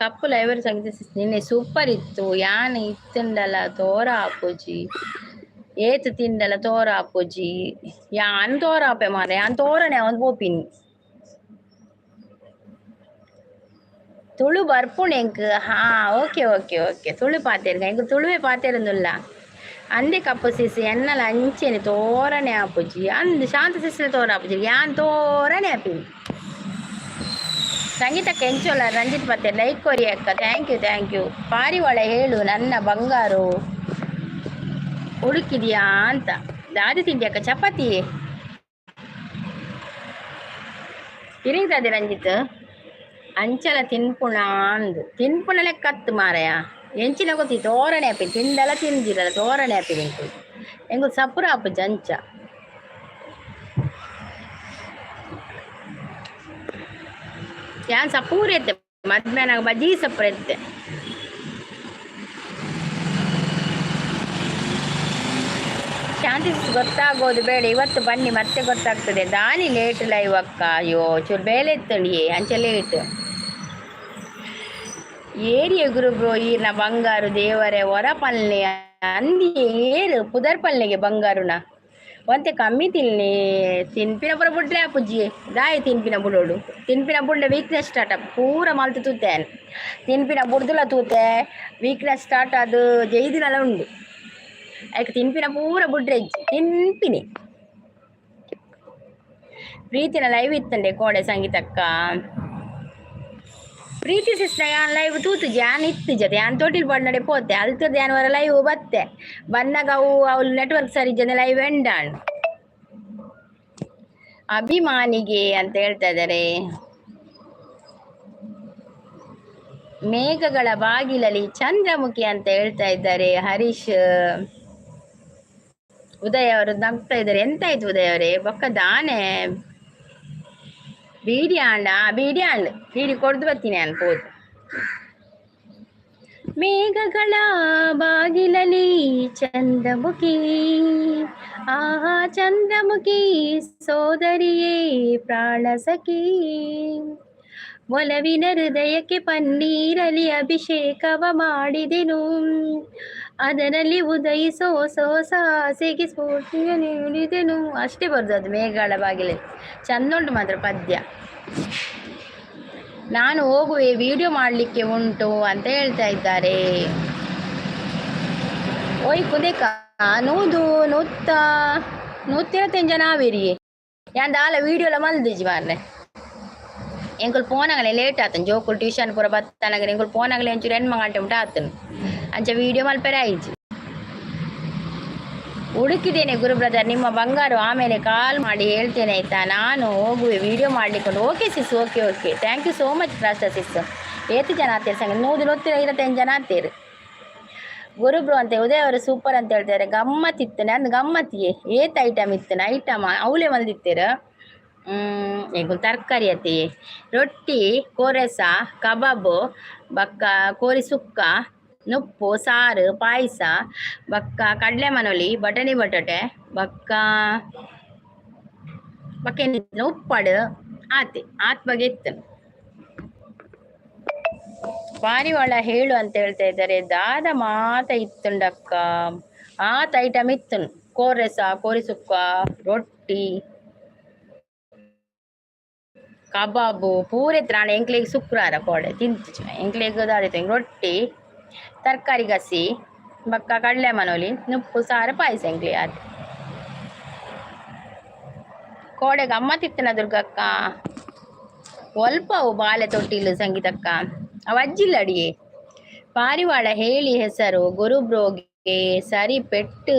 ಕಪ್ಪು ಲೈವರ್ ಸಂಗೀತ ನಿನ್ನೆ ಸೂಪರ್ ಇತ್ತು ಯಾನ್ ಇತ್ತುಂಡಲ ತೋರ ಆಪುಜಿ ಏತು ತಿಂಡಲ ತೋರ ಆಪುಜಿ ಯಾನ್ ತೋರ ಆಪೆ ಮಾರ ಯಾನ್ ತೋರನೆ ಒಂದು ಪೋಪಿನಿ ತುಳು ಬರ್ಪುಣೆಂಕ್ ಹಾ ಓಕೆ ತುಳು ಪಾತೇರ್ಗ ಎಂಕ್ ತುಳುವೆ ಪಾತೇರಂದುಲ್ಲ ಅಂದೆ ಕಪ್ಪು ಸಿಸಿ ಎನ್ನಲ ಅಂಚೆನೆ ತೋರನೆ ಆಪುಜಿ ಅಂದ್ ಶಾಂತ ಸಿಸಿನ ತೋರ ಆಪುಜಿ ಯಾನ್ ತೋರನೆ ಆಪಿನಿ ಸಂಗೀತಕ್ಕೆ ಎಂಚೋಲ್ಲ ರಂಜಿತ್ ಮತ್ತೆ ಲೈಕ್ ಕೊರಿ ಅಕ್ಕ ಥ್ಯಾಂಕ್ ಯು ಪಾರಿವಾಳ ಹೇಳು ನನ್ನ ಬಂಗಾರು ಹುಡುಕಿದ್ಯಾ ಅಂತ ದಾದಿ ತಿಂಡಿ ಅಕ್ಕ ಚಪಾತಿ ತಿರುಗ್ತದೆ ರಂಜಿತ್ ಅಂಚಲ ತಿನ್ಪುಣ ಅಂದು ತಿನ್ಪುಣ ಲೆಕ್ಕತ್ತು ಮಾರಯ ಎಂಚಿನ ಗೊತ್ತಿ ತೋರಣೆ ಆಪಿ ತಿಂದೆಲ್ಲ ತಿಂದಿರಲ್ಲ ತೋರಣೆ ಆಪಿ ನಿಂತು ಹೆಂಗು ಸಪುರ ಆಪು ಜಂಚ ಯಾನ್ ಸಪೂರ್ ಎತ್ತೆ ಮಧ್ಯಾಹ್ನ ಬಜ್ಜಿ ಸಪುರ ಎತ್ತೆ ಶಾಂತಿ ಗೊತ್ತಾಗೋದು ಬೇಡ ಇವತ್ತು ಬನ್ನಿ ಮತ್ತೆ ಗೊತ್ತಾಗ್ತದೆ ದಾನಿ ಲೇಟ್ ಲೈವ್ ಅಕ್ಕ ಅಯ್ಯೋ ಚೂರು ಬೇಲೆ ಎತ್ತಂಡಿಯೇ ಅಂಚೆ ಲೇಟ್ ಏರಿಯ ಗುರುಬ್ರು ಈರ್ನ ಬಂಗಾರು ದೇವರೇ ಹೊರ ಪಲ್ಲೆ ಅಂದಿ ಏರು ಪುದರ್ ಪಲ್ಲೆಗೆ ಬಂಗಾರುನ ಒಂತೆ ಕಮ್ಮಿ ತಿನ್ನಿ ತಿನ್ಪಿನ ಪುರ ಬುಡ್ರೆ ಪುಜ್ಜಿ ದಾಯಿ ತಿನ್ಪಿನ ಬುಡೋಡು ತಿನ್ಪಿನ ಬುಡ್ಡೆ ವೀಕ್ನೆಸ್ ಸ್ಟಾರ್ಟ್ ಪೂರ ಮಲ್ತು ತೂತೇನೆ ತಿನ್ಪಿನ ಬುಡ್ದುಲ ತೂತೆ ವೀಕ್ನೆಸ್ ಸ್ಟಾರ್ಟ್ ಅದು ಜೈದಿನೆಲ್ಲ ಉಂಡು ಯಾಕೆ ತಿನ್ಪಿನ ಪೂರ ಬುಡ್ರೆ ತಿನ್ಪಿನಿ ಪ್ರೀತಿನ ಲೈವ್ ಇತ್ತಂಡೆ ಕೋಡೆ ಸಂಗೀತಕ್ಕ ಪ್ರೀತಿ ಸಿಸ್ಟರ್ ಯಾನ್ ಲೈವ್ ತೂತುಜಿ ಯಾನ್ ಇತ್ತುಜತೆ ಯಾನ್ ತೊಟಿಲ್ ಪಡ್ನಡೆ ಪೋತೆ ಅಲ್ತದ ಯಾನ್ ವರ ಲೈವ್ ಬತ್ತೆ ಬನ್ನಗ ಅವಳು ನೆಟ್ವರ್ಕ್ ಸರಿ ಜನ ಲೈವ್ ಎಂಡಾಣ್ ಅಭಿಮಾನಿಗೆ ಅಂತ ಹೇಳ್ತಾ ಇದ್ದಾರೆ. ಮೇಘಗಳ ಬಾಗಿಲಲ್ಲಿ ಚಂದ್ರಮುಖಿ ಅಂತ ಹೇಳ್ತಾ ಇದ್ದಾರೆ ಹರೀಶ್. ಉದಯ್ ಅವರು ನಗ್ತಾ ಇದ್ದಾರೆ. ಎಂತಾಯ್ತು ಉದಯ್ ಅವರೇ ಬೊಕ್ಕ ದಾನೆ ಬೀಡಿ ಬೀಡಿ ಕೊಡ್ದು ಬರ್ತೀನಿ ಅನ್ಬೋದು. ಮೇಘಗಳ ಬಾಗಿಲಲ್ಲಿ ಚಂದ್ರಮುಖಿ ಆಹಾ ಚಂದ್ರಮುಖಿ ಸೋದರಿಯೇ ಪ್ರಾಣ ಸಖಿ ಒಲವಿನ ಹೃದಯಕ್ಕೆ ಪನ್ನೀರಲಿ ಅಭಿಷೇಕವ ಮಾಡಿದೆನು ಅದರಲ್ಲಿ ಉದಯಿಸೋ ಆಸೆಗೆ ಸ್ಫೂರ್ತಿಯ ನೀಡಿದೆನು. ಅಷ್ಟೇ ಬರ್ತದೆ ಮೇಘಗಳ ಬಾಗಿಲಲ್ಲಿ. ಚಂದ ಉಂಟು ಮಾತ್ರ ಪದ್ಯ. ನಾನು ಹೋಗುವೆ ವಿಡಿಯೋ ಮಾಡಲಿಕ್ಕೆ ಉಂಟು ಅಂತ ಹೇಳ್ತಾ ಇದ್ದಾರೆ. ಓಯ್ ಕುದೇಕ ನೂದು ನೂತ್ತಿನ ತೆಂಜನ ಆವೇರಿಯೇ ಯಾಂದಾಲ ವಿಡಿಯೋಲ ಮಲ್ದಿಜಿ ಮಾರ್ರೆ ಎಂಕುಲು ಫೋನಾಗಲೇ ಲೇಟ್ ಆತನು ಜೋಕುಲು ಟ್ಯೂಷನ್ ಪೂರ ಬತ್ತಾನಾಗ ಎಂಕುಲು ಫೋನಾಗಲೇ ಒಂಚೂರು 8 ಗಂಟೆ ಉಂಟು ಆತನು ಅಂಚ ವಿಡಿಯೋ ಮಲ್ಪೆರೆ ಆಯ್ತು. ಹುಡುಕಿದ್ದೇನೆ ಗುರು ಬ್ರದರ್ ನಿಮ್ಮ ಬಂಗಾರು, ಆಮೇಲೆ ಕಾಲ್ ಮಾಡಿ ಹೇಳ್ತೇನೆ ಆಯ್ತಾ. ನಾನು ಹೋಗುವೆ ವಿಡಿಯೋ ಮಾಡ್ಲಿಕ್ಕೆ. Okay sis, okay thank you so much Rashtra sis. ಏತು ಜನ ಆತೀರಿ ಸಂಗ 125 ಜನ ಆತೀರಿ ಗುರುಬ್ರು ಅಂತ. ಉದಯ ಅವರು ಸೂಪರ್ ಅಂತ ಹೇಳ್ತಾರೆ. ಗಮ್ಮತ್ತಿತ್ತು ನಂದು ಗಮ್ಮತ್ತಿಯೇ ಏತ್ ಐಟಮ್ ಇತ್ತು ಐಟಮ್ ಅವಲೇ ಮಲ್ದಿತ್ತೀರ. ಈಗ ತರಕಾರಿ ಅತಿ ರೊಟ್ಟಿ ಕೋರೆಸ ಕಬಾಬು ಬಕ್ಕ ಕೋರಿ ಸುಕ್ಕ ನುಪ್ಪು ಸಾರು ಪಾಯಸ ಬಕ್ಕ ಕಡಲೆ ಮನೋಲಿ ಬಟಾಣಿ ಬಟಾಟೆ ಬಕ್ಕ ಉಪ್ಪಡು ಆತ್ ಬಗ್ಗೆ ಇತ್ತು. ಪಾರಿವಾಳ ಹೇಳು ಅಂತ ಹೇಳ್ತಾ ಇದ್ದಾರೆ. ದಾದ ಮಾತ ಇತ್ತುಂಡಕ್ಕ ಆತ ಐಟಮ್ ಇತ್ತು. ಕೋರೆಸ ಕೋರಿ ಸುಕ್ಕ ರೊಟ್ಟಿ ಕಬಾಬು ಪೂರೆ ತ್ರಾಣ ಎಂಕ್ಲೆಗೆ ಶುಕ್ರವಾರ ಕೋಡೆ ತಿಂತು ಎಂಕ್ಲೆಗೆ ದಾದಿತ್ತು. ರೊಟ್ಟಿ ತರಕಾರಿ ಗಸಿ ಬಕ್ಕ ಕಡಲೆ ಮನೋಲಿ ನುಪ್ಪು ಸಾರು ಪಾಯಸ ಎಂಕ್ಲೆ ಅದು ಕೋಡೆ ಗಮ್ಮತ್ತಿತ್ತನ ದುರ್ಗಕ್ಕ. ಒಲ್ಪವು ಬಾಲೆ ತೊಟ್ಟಿಲು ಸಂಗೀತಕ್ಕ ಅವ ಅಜ್ಜಿಲ್ಲ ಅಡಿಯೇ. ಪಾರಿವಾಳ ಹೇಳಿ ಹೆಸರು ಗುರುಬ್ರೋಗೆ ಸರಿ ಪೆಟ್ಟು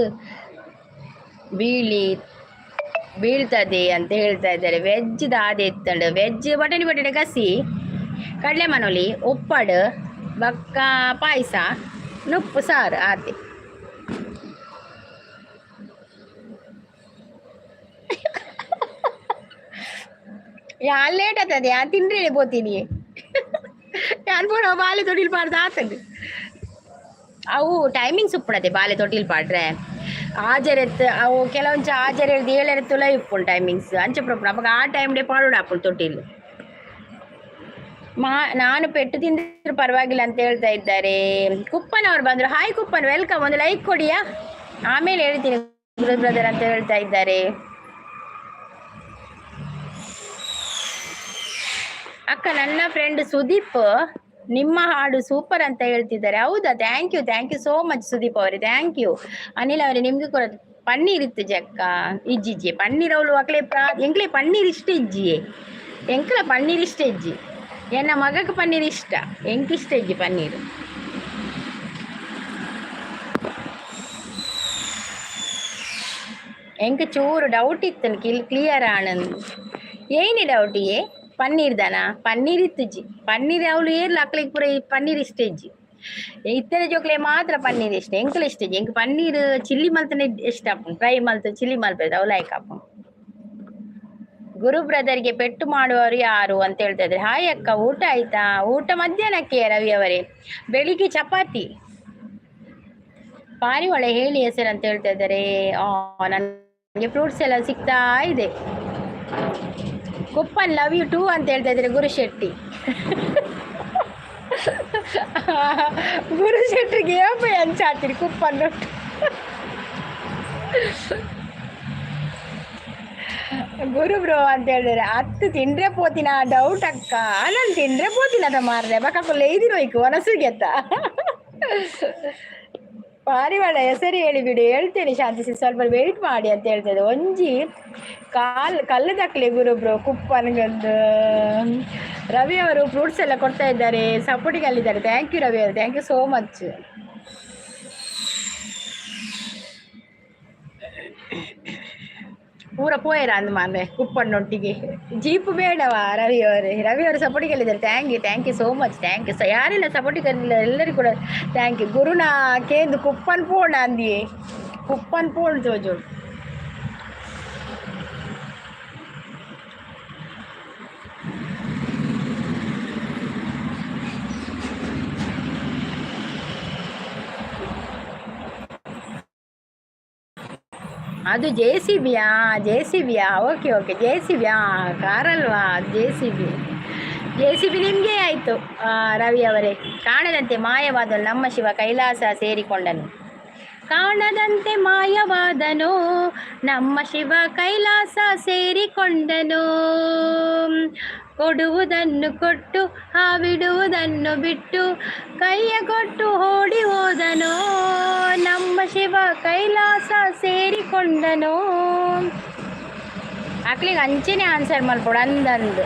ಬೀಳ್ತದೆ ಅಂತ ಹೇಳ್ತಾ ಇದ್ದಾರೆ. ವೆಜ್ ದಾದೆ ಇತ್ತಂಡು ವೆಜ್ ಬಟಾಣಿ ಗಸಿ ಕಡಲೆ ಮನೋಲಿ ಉಪ್ಪಡು ಬಕ್ಕ ಪಾಯಸ ನುಪ್ಪು ಸಾರು ಆತೆ. ಯಾನ್ ಲೇಟ್ ಆಗ್ತದೆ ಯಾನ್ ತಿಂದ್ರೆ ಬೋತೀನಿ ಯಾನ್ ಪೂರ ಬಾಲೆ ತೊಟ್ಟಿಲ್ ಪಾಡ್ದು ಆತಂಡು ಅವು ಟೈಮಿಂಗ್ಸ್ ಉಪ್ಪಡತೆ ಬಾಲೆ ತೊಟ್ಟಿಲ್ ಪಾಡ್ರೆ ಹಾಜರೆತ್ತು ಅವು ಕೆಲವೊಂಚ ಹಾಜರ್ ಹೇಳ್ದು 7 ತುಲ ಇಪ್ಪುಂಡು ಟೈಮಿಂಗ್ಸ್ ಅಂಚೆ ಪ್ರೊಪ್ಪು ಅವಾಗ ಆ ಟೈಮ್ ಡೇ ಪಾಡೋಡು ಹಾಪುಂಡು ತೊಟ್ಟಿಲು. ನಾನು ಪೆಟ್ಟು ತಿಂದ್ರೆ ಪರವಾಗಿಲ್ಲ ಅಂತ ಹೇಳ್ತಾ ಇದ್ದಾರೆ. ಕುಪ್ಪನ್ ಅವ್ರು ಬಂದ್ರು. Hi Kuppan, welcome. ಒಂದು ಲೈಕ್ ಕೊಡಿಯಾ, ಆಮೇಲೆ ಹೇಳ್ತೀನಿ ಗುರು ಬ್ರದರ್ ಅಂತ ಹೇಳ್ತಾ ಇದ್ದಾರೆ. ಅಕ್ಕ ನನ್ನ ಫ್ರೆಂಡ್ ಸುದೀಪ್ ನಿಮ್ಮ ಹಾಡು ಸೂಪರ್ ಅಂತ ಹೇಳ್ತಿದ್ದಾರೆ. ಹೌದಾ, thank you so much Sudeep ಅವರೇ, ಥ್ಯಾಂಕ್ ಯು. ಅನಿಲ್ ಅವರೇ ನಿಮ್ಗೆ ಕೂಡ ಪನ್ನೀರ್ ಇತ್ತು ಜಕ್ಕ ಇಜ್ಜಿಜ್ಜಿ ಪನ್ನೀರ್ ಅವಳು ಅಕ್ಲೆ ಎಂಕ್ಲೆ ಪನ್ನೀರ್ ಇಷ್ಟ ಇಜ್ಜಿಯೇ ಎಂಕ್ಲ ಪನ್ನೀರ್ ಇಷ್ಟ ಇಜ್ಜಿ ಎನ್ನ ಮಗಕ್ಕೆ ಪನ್ನೀರ್ ಇಷ್ಟ ಎಂಕಿಷ್ಟ ಇಜ್ಜಿ ಪನ್ನೀರು. ಎಂಕ ಚೂರು ಡೌಟ್ ಇತ್ತು ಕ್ಲಿಯರ್ ಆನಂದ್. ಏನಿ ಡೌಟಿಯೇ ಪನ್ನೀರ್ ದಾನ ಪನ್ನೀರ್ ಇತ್ತುಜ್ಜಿ ಪನ್ನೀರ್ ಅವಳು ಏರ್ಲ ಅಕ್ಲಿಗೆ ಪೂರ ಪನ್ನೀರ್ ಇಷ್ಟ ಇಜ್ಜಿ ಇತ್ತನೆ ಜೋಕ್ಲೆ ಮಾತ್ರ ಪನ್ನೀರ್ ಇಷ್ಟ ಎಂಕಲ್ ಇಷ್ಟ ಇಜ್ಜಿ ಎಂಕ್ ಪನ್ನೀರ್ ಚಿಲ್ಲಿ ಮಲ್ತನೆ ಇಷ್ಟ ಆಪುಂಡು ಫ್ರೈ ಮಲ್ತು ಚಿಲ್ಲಿ ಮಲ್ಪೇದು ಅವು ಲೈಕ್ ಆಪುಂಡು. ಗುರು ಬ್ರದರ್ಗೆ ಪೆಟ್ಟು ಮಾಡುವವರು ಯಾರು ಅಂತ ಹೇಳ್ತಾ ಇದ್ದಾರೆ. ಹಾಯ್ ಅಕ್ಕ, ಊಟ ಆಯ್ತಾ? ಊಟ ಮಧ್ಯಾಹ್ನಕ್ಕೆ ರವಿ ಅವರೇ, ಬೆಳಿಗ್ಗೆ ಚಪಾತಿ. ಪಾರಿವಾಳ ಹೇಳಿ ಹೆಸರು ಅಂತ ಹೇಳ್ತಾ ಇದ್ದಾರೆ. ನನಗೆ ಫ್ರೂಟ್ಸ್ ಎಲ್ಲ ಸಿಗ್ತಾ ಇದೆ. ಕುಪ್ಪನ್ ಲವ್ ಯು ಟೂ ಅಂತ ಹೇಳ್ತಾ ಇದ್ದಾರೆ ಗುರು ಶೆಟ್ಟಿ. ಗುರು ಶೆಟ್ಟಿಗೆ ಏಪೈ ಅಂಚಾತಿರಿ ಕುಪ್ಪನ್ ಗುರು ಬ್ರೋ ಅಂತ ಹೇಳಿದ್ರೆ 10 ತಿಂಡ್ರೆ ಪೋತಿನ ಡೌಟ್ ಅಕ್ಕ. ನಾನು ತಿಂಡ್ರೆ ಪೋತಿನ ಅದ ಮಾರ್ರೆ ಬಕ್ಕ ಲೇದಿರೋಯ್ಕು ಒನಸುಗೆತ್ತ ಪಾರಿವಾಳ ಹೆಸರು ಹೇಳಿ ಬಿಡಿ, ಹೇಳ್ತೇನೆ ಶಾಂತಿಸಿ, ಸ್ವಲ್ಪ ವೆಯ್ಟ್ ಮಾಡಿ ಅಂತ ಹೇಳ್ತದೆ. ಒಂಜಿ ಕಲ್ಲು ತಕ್ಲಿ ಗುರುಬ್ರು ಕುಪ್ಪನ್ಗೊಂದು. ರವಿ ಅವರು ಫ್ರೂಟ್ಸ್ ಎಲ್ಲ ಕೊಡ್ತಾ ಇದ್ದಾರೆ, ಸಪೋರ್ಟಿಗೆ ಅಲ್ಲಿದ್ದಾರೆ. ಥ್ಯಾಂಕ್ ಯು ರವಿ ಅವರು, ಥ್ಯಾಂಕ್ ಯು ಸೋ ಮಚ್. ಪೂರ ಪೋಯರ ಅಂದ್ ಮಾರ್ರೆ ಕುಪ್ಪಣ್ಣೊಟ್ಟಿಗೆ ಜೀಪ್ ಬೇಡವಾ ರವಿ ಅವರು ಸಪೋರ್ಟಿಗೆ ಅಲ್ಲಿದ್ದಾರೆ. Thank you so much, thank you. ಯಾರೆಲ್ಲ ಸಪೋರ್ಟಿಗೆ ಎಲ್ಲರಿಗೂ ಕೂಡ ಥ್ಯಾಂಕ್ ಯು. ಗುರುನ ಕೇಂದು ಕುಪ್ಪನ್ ಪೋಣ ಅಂದಿಯೇ, ಕುಪ್ಪನ್ ಪೋಣ್ ಜೋಜೋ. ಅದು ಜೆ ಸಿ ಬಿಯಾ ಓಕೆ ಜೆ ಸಿ ಬಿಯಾ ಕಾರಲ್ವಾ ಜೆ ಸಿ ಬಿ ನಿಮಗೆ ಆಯಿತು ರವಿ ಅವರೇ. ಕಾಣದಂತೆ ಮಾಯವಾದನು ನಮ್ಮ ಶಿವ ಕೈಲಾಸ ಸೇರಿಕೊಂಡನು. ಕಾಣದಂತೆ ಮಾಯವಾದನು ನಮ್ಮ ಶಿವ ಕೈಲಾಸ ಸೇರಿಕೊಂಡನು. ಕೊಡುವುದನ್ನು ಕೊಟ್ಟು ಬಿಡುವುದನ್ನು ಬಿಟ್ಟು ಕೈಯ ಕೊಟ್ಟು ಓಡಿ ಹೋದನು. ನಮ್ಮ ಶಿವ ಕೈಲಾಸ ಸೇರಿಕೊಂಡನು. ಆಕ್ಲಿಗೆ ಅಂಚೆನೆ ಆನ್ಸರ್ ಮಾಡ್ಕೊಡು ಅಂದಂದು.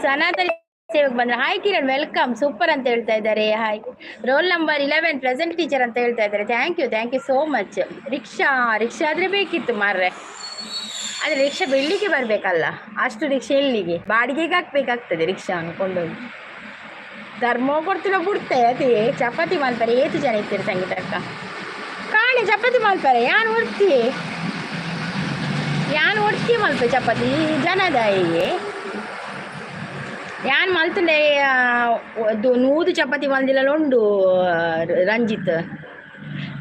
ಸನಾತನ ಸೇವೆಗೆ ಬಂದ್ರೆ ಹಾಯ್ ಕಿರಣ್ ವೆಲ್ಕಮ್ ಸೂಪರ್ ಅಂತ ಹೇಳ್ತಾ ಇದ್ದಾರೆ. Hi roll number 11 present teacher ಅಂತ ಹೇಳ್ತಾ ಇದ್ದಾರೆ. Thank you so much. Rickshaw ಆದರೆ ಬೇಕಿತ್ತು ಮಾರ್ರೆ, ಆದರೆ ರಿಕ್ಷಾ ಬೆಳ್ಳಿಗೆ ಬರಬೇಕಲ್ಲ, ಅಷ್ಟು ರಿಕ್ಷಾ ಎಲ್ಲಿಗೆ ಬಾಡಿಗೆಗೆ ಹಾಕ್ಬೇಕಾಗ್ತದೆ ರಿಕ್ಷಾವನ್ನು ಕೊಂಡೋಗಿ. ಧರ್ಮ ಕೊಡ್ತಿರೋ ಬಿಡ್ತೆ ಅದೇ ಚಪಾತಿ ಮಾಡ್ತಾರೆ. ಏತು ಜನ ಇರ್ತೀರಿ ಸಂಗೀತಕ್ಕ ಕಾಣೆ ಚಪಾತಿ ಮಾಡ್ತಾರೆ. ಯಾನು ಹೊಡ್ತಿ ಮಲ್ಪೆ ಚಪಾತಿ ಜನದಾಯಿಗೆ ಯಾನ್ ಮಲ್ತಂಡೆ ನೂದು ಚಪಾತಿ ಮಲ್ದಿಲ್ಲ ಉಂಡು ರಂಜಿತ್.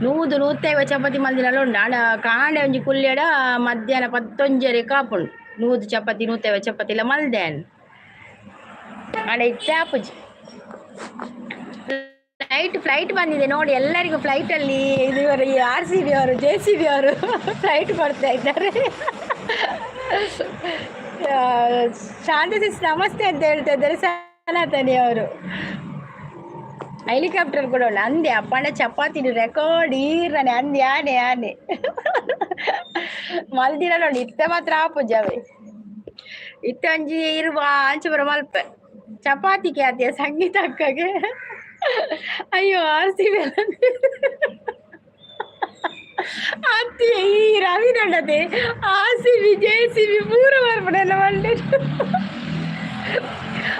150 ಚಪಾತಿ ಮಲ್ದಿನಲ್ಲ ಉಂಡು ಆಡ ಕಾಂಡೆ ಒಂಜಿ ಕುಲ್ಯಡ ಮಧ್ಯಾಹ್ನ 11 ಕಾಪುಂಡು. 100 ಚಪಾತಿ 150 ಚಪಾತಿ ಇಲ್ಲ ಮಲ್ದೇನ್ ಆಡ ಇತ್ತೆ ಆಪುಜಿ. ಫ್ಲೈಟ್ ಬಂದಿದೆ ನೋಡಿ ಎಲ್ಲರಿಗೂ. ಫ್ಲೈಟಲ್ಲಿ ಇದುವರೆ RCB ಅವರು JCB ಅವರು ಫ್ಲೈಟ್ ಬರ್ತಾ ಇದ್ದಾರೆ. ಶಾಂತಿ ನಮಸ್ತೆ ಅಂತ ಹೇಳ್ತಾ ಇದ್ದಾರೆ ಸನಾತನಿ ಅವರು. ಹೆಲಿಕಾಪ್ಟರ್ ಕೂಡ ಉಂಟು. ಅಂದೆ ಅಪ್ಪಣ್ಣ ಚಪಾತಿ ರೆಕಾರ್ಡ್ ಈರನೆ ಅಂದೆ ಆನೆ ಮಲ್ದಿನ ನೋಡಿ ಇತ್ತ ಮಾತ್ರ ಆಪುಜಾವೆ ಇತ್ತ ಅಂಜಿ ಇರುವ ಅಂಚು ಬರ ಮಲ್ಪೆ ಚಪಾತಿ ಖ್ಯಾತಿಯ ಸಂಗೀತ ಅಕ್ಕಗೆ. ಅಯ್ಯೋ RCB ಅತ್ತಿ ಈ ರವಿ ನಡದೆ RCB JCB ಪೂರ ಬರ್ಬಿಡಲ್ಲ ಒಳ್ಳೆ.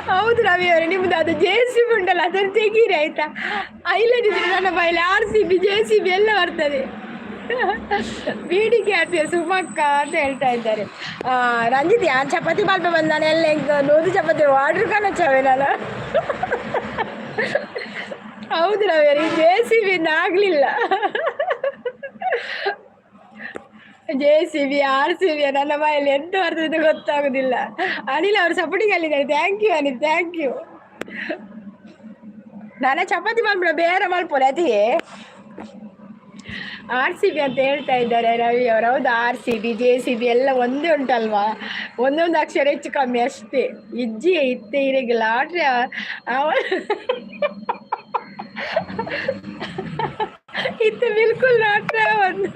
ಹೌದು ರವಿ ಅವರೇ, ನಿಮ್ದು ಅದು JCB ಉಂಟಲ್ಲ ಅದನ್ನು ತೆಗೀರಿ ಆಯ್ತಾ. ಇಲ್ಲದಿದ್ರೆ ನನ್ನ ಬಾಯಲ್ಲಿ RCB JCB ಎಲ್ಲ ಬರ್ತದೆ. ಬೇಡಿಕೆ ಆತಿಯ ಸುಮಕ್ಕ ಅಂತ ಹೇಳ್ತಾ ಇದ್ದಾರೆ. ರಂಜಿತ್ ಯಾರು ಚಪಾತಿ ಮಾಡ್ಬೆ ಬಂದಾನೆ ಎಲ್ಲ ಈಗ 100 ಚಪಾತಿ ಆರ್ಡ್ರ್ ಕಾಣಚ್ಚವೆ ನಾನು. ಹೌದು ರವಿ ಅವರಿಗೆ JCB ಆಗ್ಲಿಲ್ಲ. JCB RCB ನನ್ನ ಬಾಯಲ್ಲಿ ಎಂತ ಬರ್ತದೆ ಗೊತ್ತಾಗುದಿಲ್ಲ. ಅನಿಲ್ ಅವರು ಸಪೋರ್ಟಿಂಗ್ ಅಲ್ಲಿದ್ದಾರೆ. Thank you Anil, thank you. ನಾನು ಚಪಾತಿ ಮಾಡ್ಬಿಡ ಬೇರೆ ಮಲ್ಪೋಲೆ ಅತಿಯೇ RCB ಅಂತ ಹೇಳ್ತಾ ಇದ್ದಾರೆ ರವಿ ಅವರು. ಹೌದು RCB JCB ಎಲ್ಲ ಒಂದೇ ಉಂಟಲ್ವಾ, ಒಂದೊಂದು ಅಕ್ಷರ ಹೆಚ್ಚು ಕಮ್ಮಿ ಅಷ್ಟೇ. ಇಜ್ಜಿ ಇತ್ತೆ ಇರೆಗಿಲ್ಲ ಆಟ್ರೆ ಇತ್ತು ಬಿಲ್ಕುಲ್ ನಾಟ್ರೆ ಒಂದು.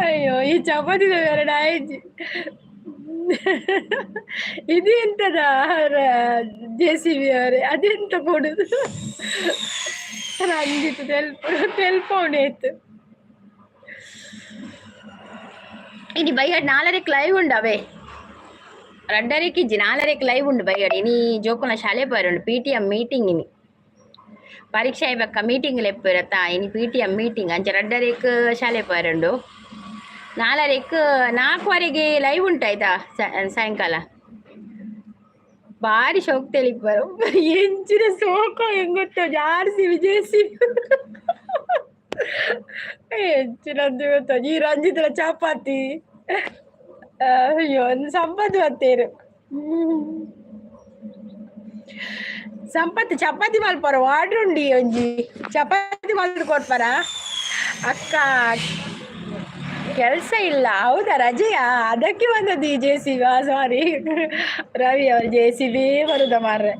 ಅಯ್ಯೋ ಈ ಚಪಾತಿದ ಬೇರೆ ಡಾಯಿಜಿ ಇದು ಎಂತದ JCB ಅವರೇ ಅದೆಂತ ಕೊಡುದು. ರಂಜಿತ್ ತೆಲ್ಪವಣೆ ಇತ್ತು. ಇನಿ ಬೈಯಡ್ 4ಕ್ಕೆ ಲೈವ್ ಉಂಡವೆ 2:30 4:30 ಲೈವ್ ಉಂಡು ಬೈಯಡ್. ಇನಿ ಜೋಕುನ ಶಾಲೆ ಪೋಯರುಂಡು PTM ಮೀಟಿಂಗ್. ಇನಿ ಪರೀಕ್ಷೆ ಇವಾಗ ಮೀಟಿಂಗ್ ಲೆಪ್ಪಿರತ್ತಾ. ಇನಿ PTM ಮೀಟಿಂಗ್ ಅಂಚೆ 2:30 ಶಾಲೆ ಪೋಯರುಂಡು. 4:45 ಲೈವ್ ಉಂಟಾಯ್ತಾ ಸಾಯಂಕಾಲ. ಭಾರಿ ಶೋಕ್ ತೆಲಿಪರು ಎಂಚಿನ ಸೋಕ ಹೆಂಗೊತ್ತ RCB JCB ಹೆಚ್ಚಿನದ್ದು ಗೊತ್ತ. ಈ ರಂಜಿತರ ಚಪಾತಿ ಅಯ್ಯೋ ಒಂದು ಸಂಪತ್ತು ಬತ್ತೇರು ಸಂಪತ್ತು ಚಪಾತಿ ಮಲ್ಪಾರ ಆರ್ಡ್ರ್ ಉಂಡಿ ಒಂಜಿ ಚಪಾತಿ ಮಲ್ದು ಕೊಡ್ಪಾರ ಅಕ್ಕ. ಕೆಲಸ ಇಲ್ಲ ಹೌದಾ, ರಜೆಯಾ? ಅದಕ್ಕೆ ಬಂದದ್ದು ಈ JCB. ಸಾರಿ ರವಿ ಅವರು JCB ಬರುದ ಮಾರ್ರೆ.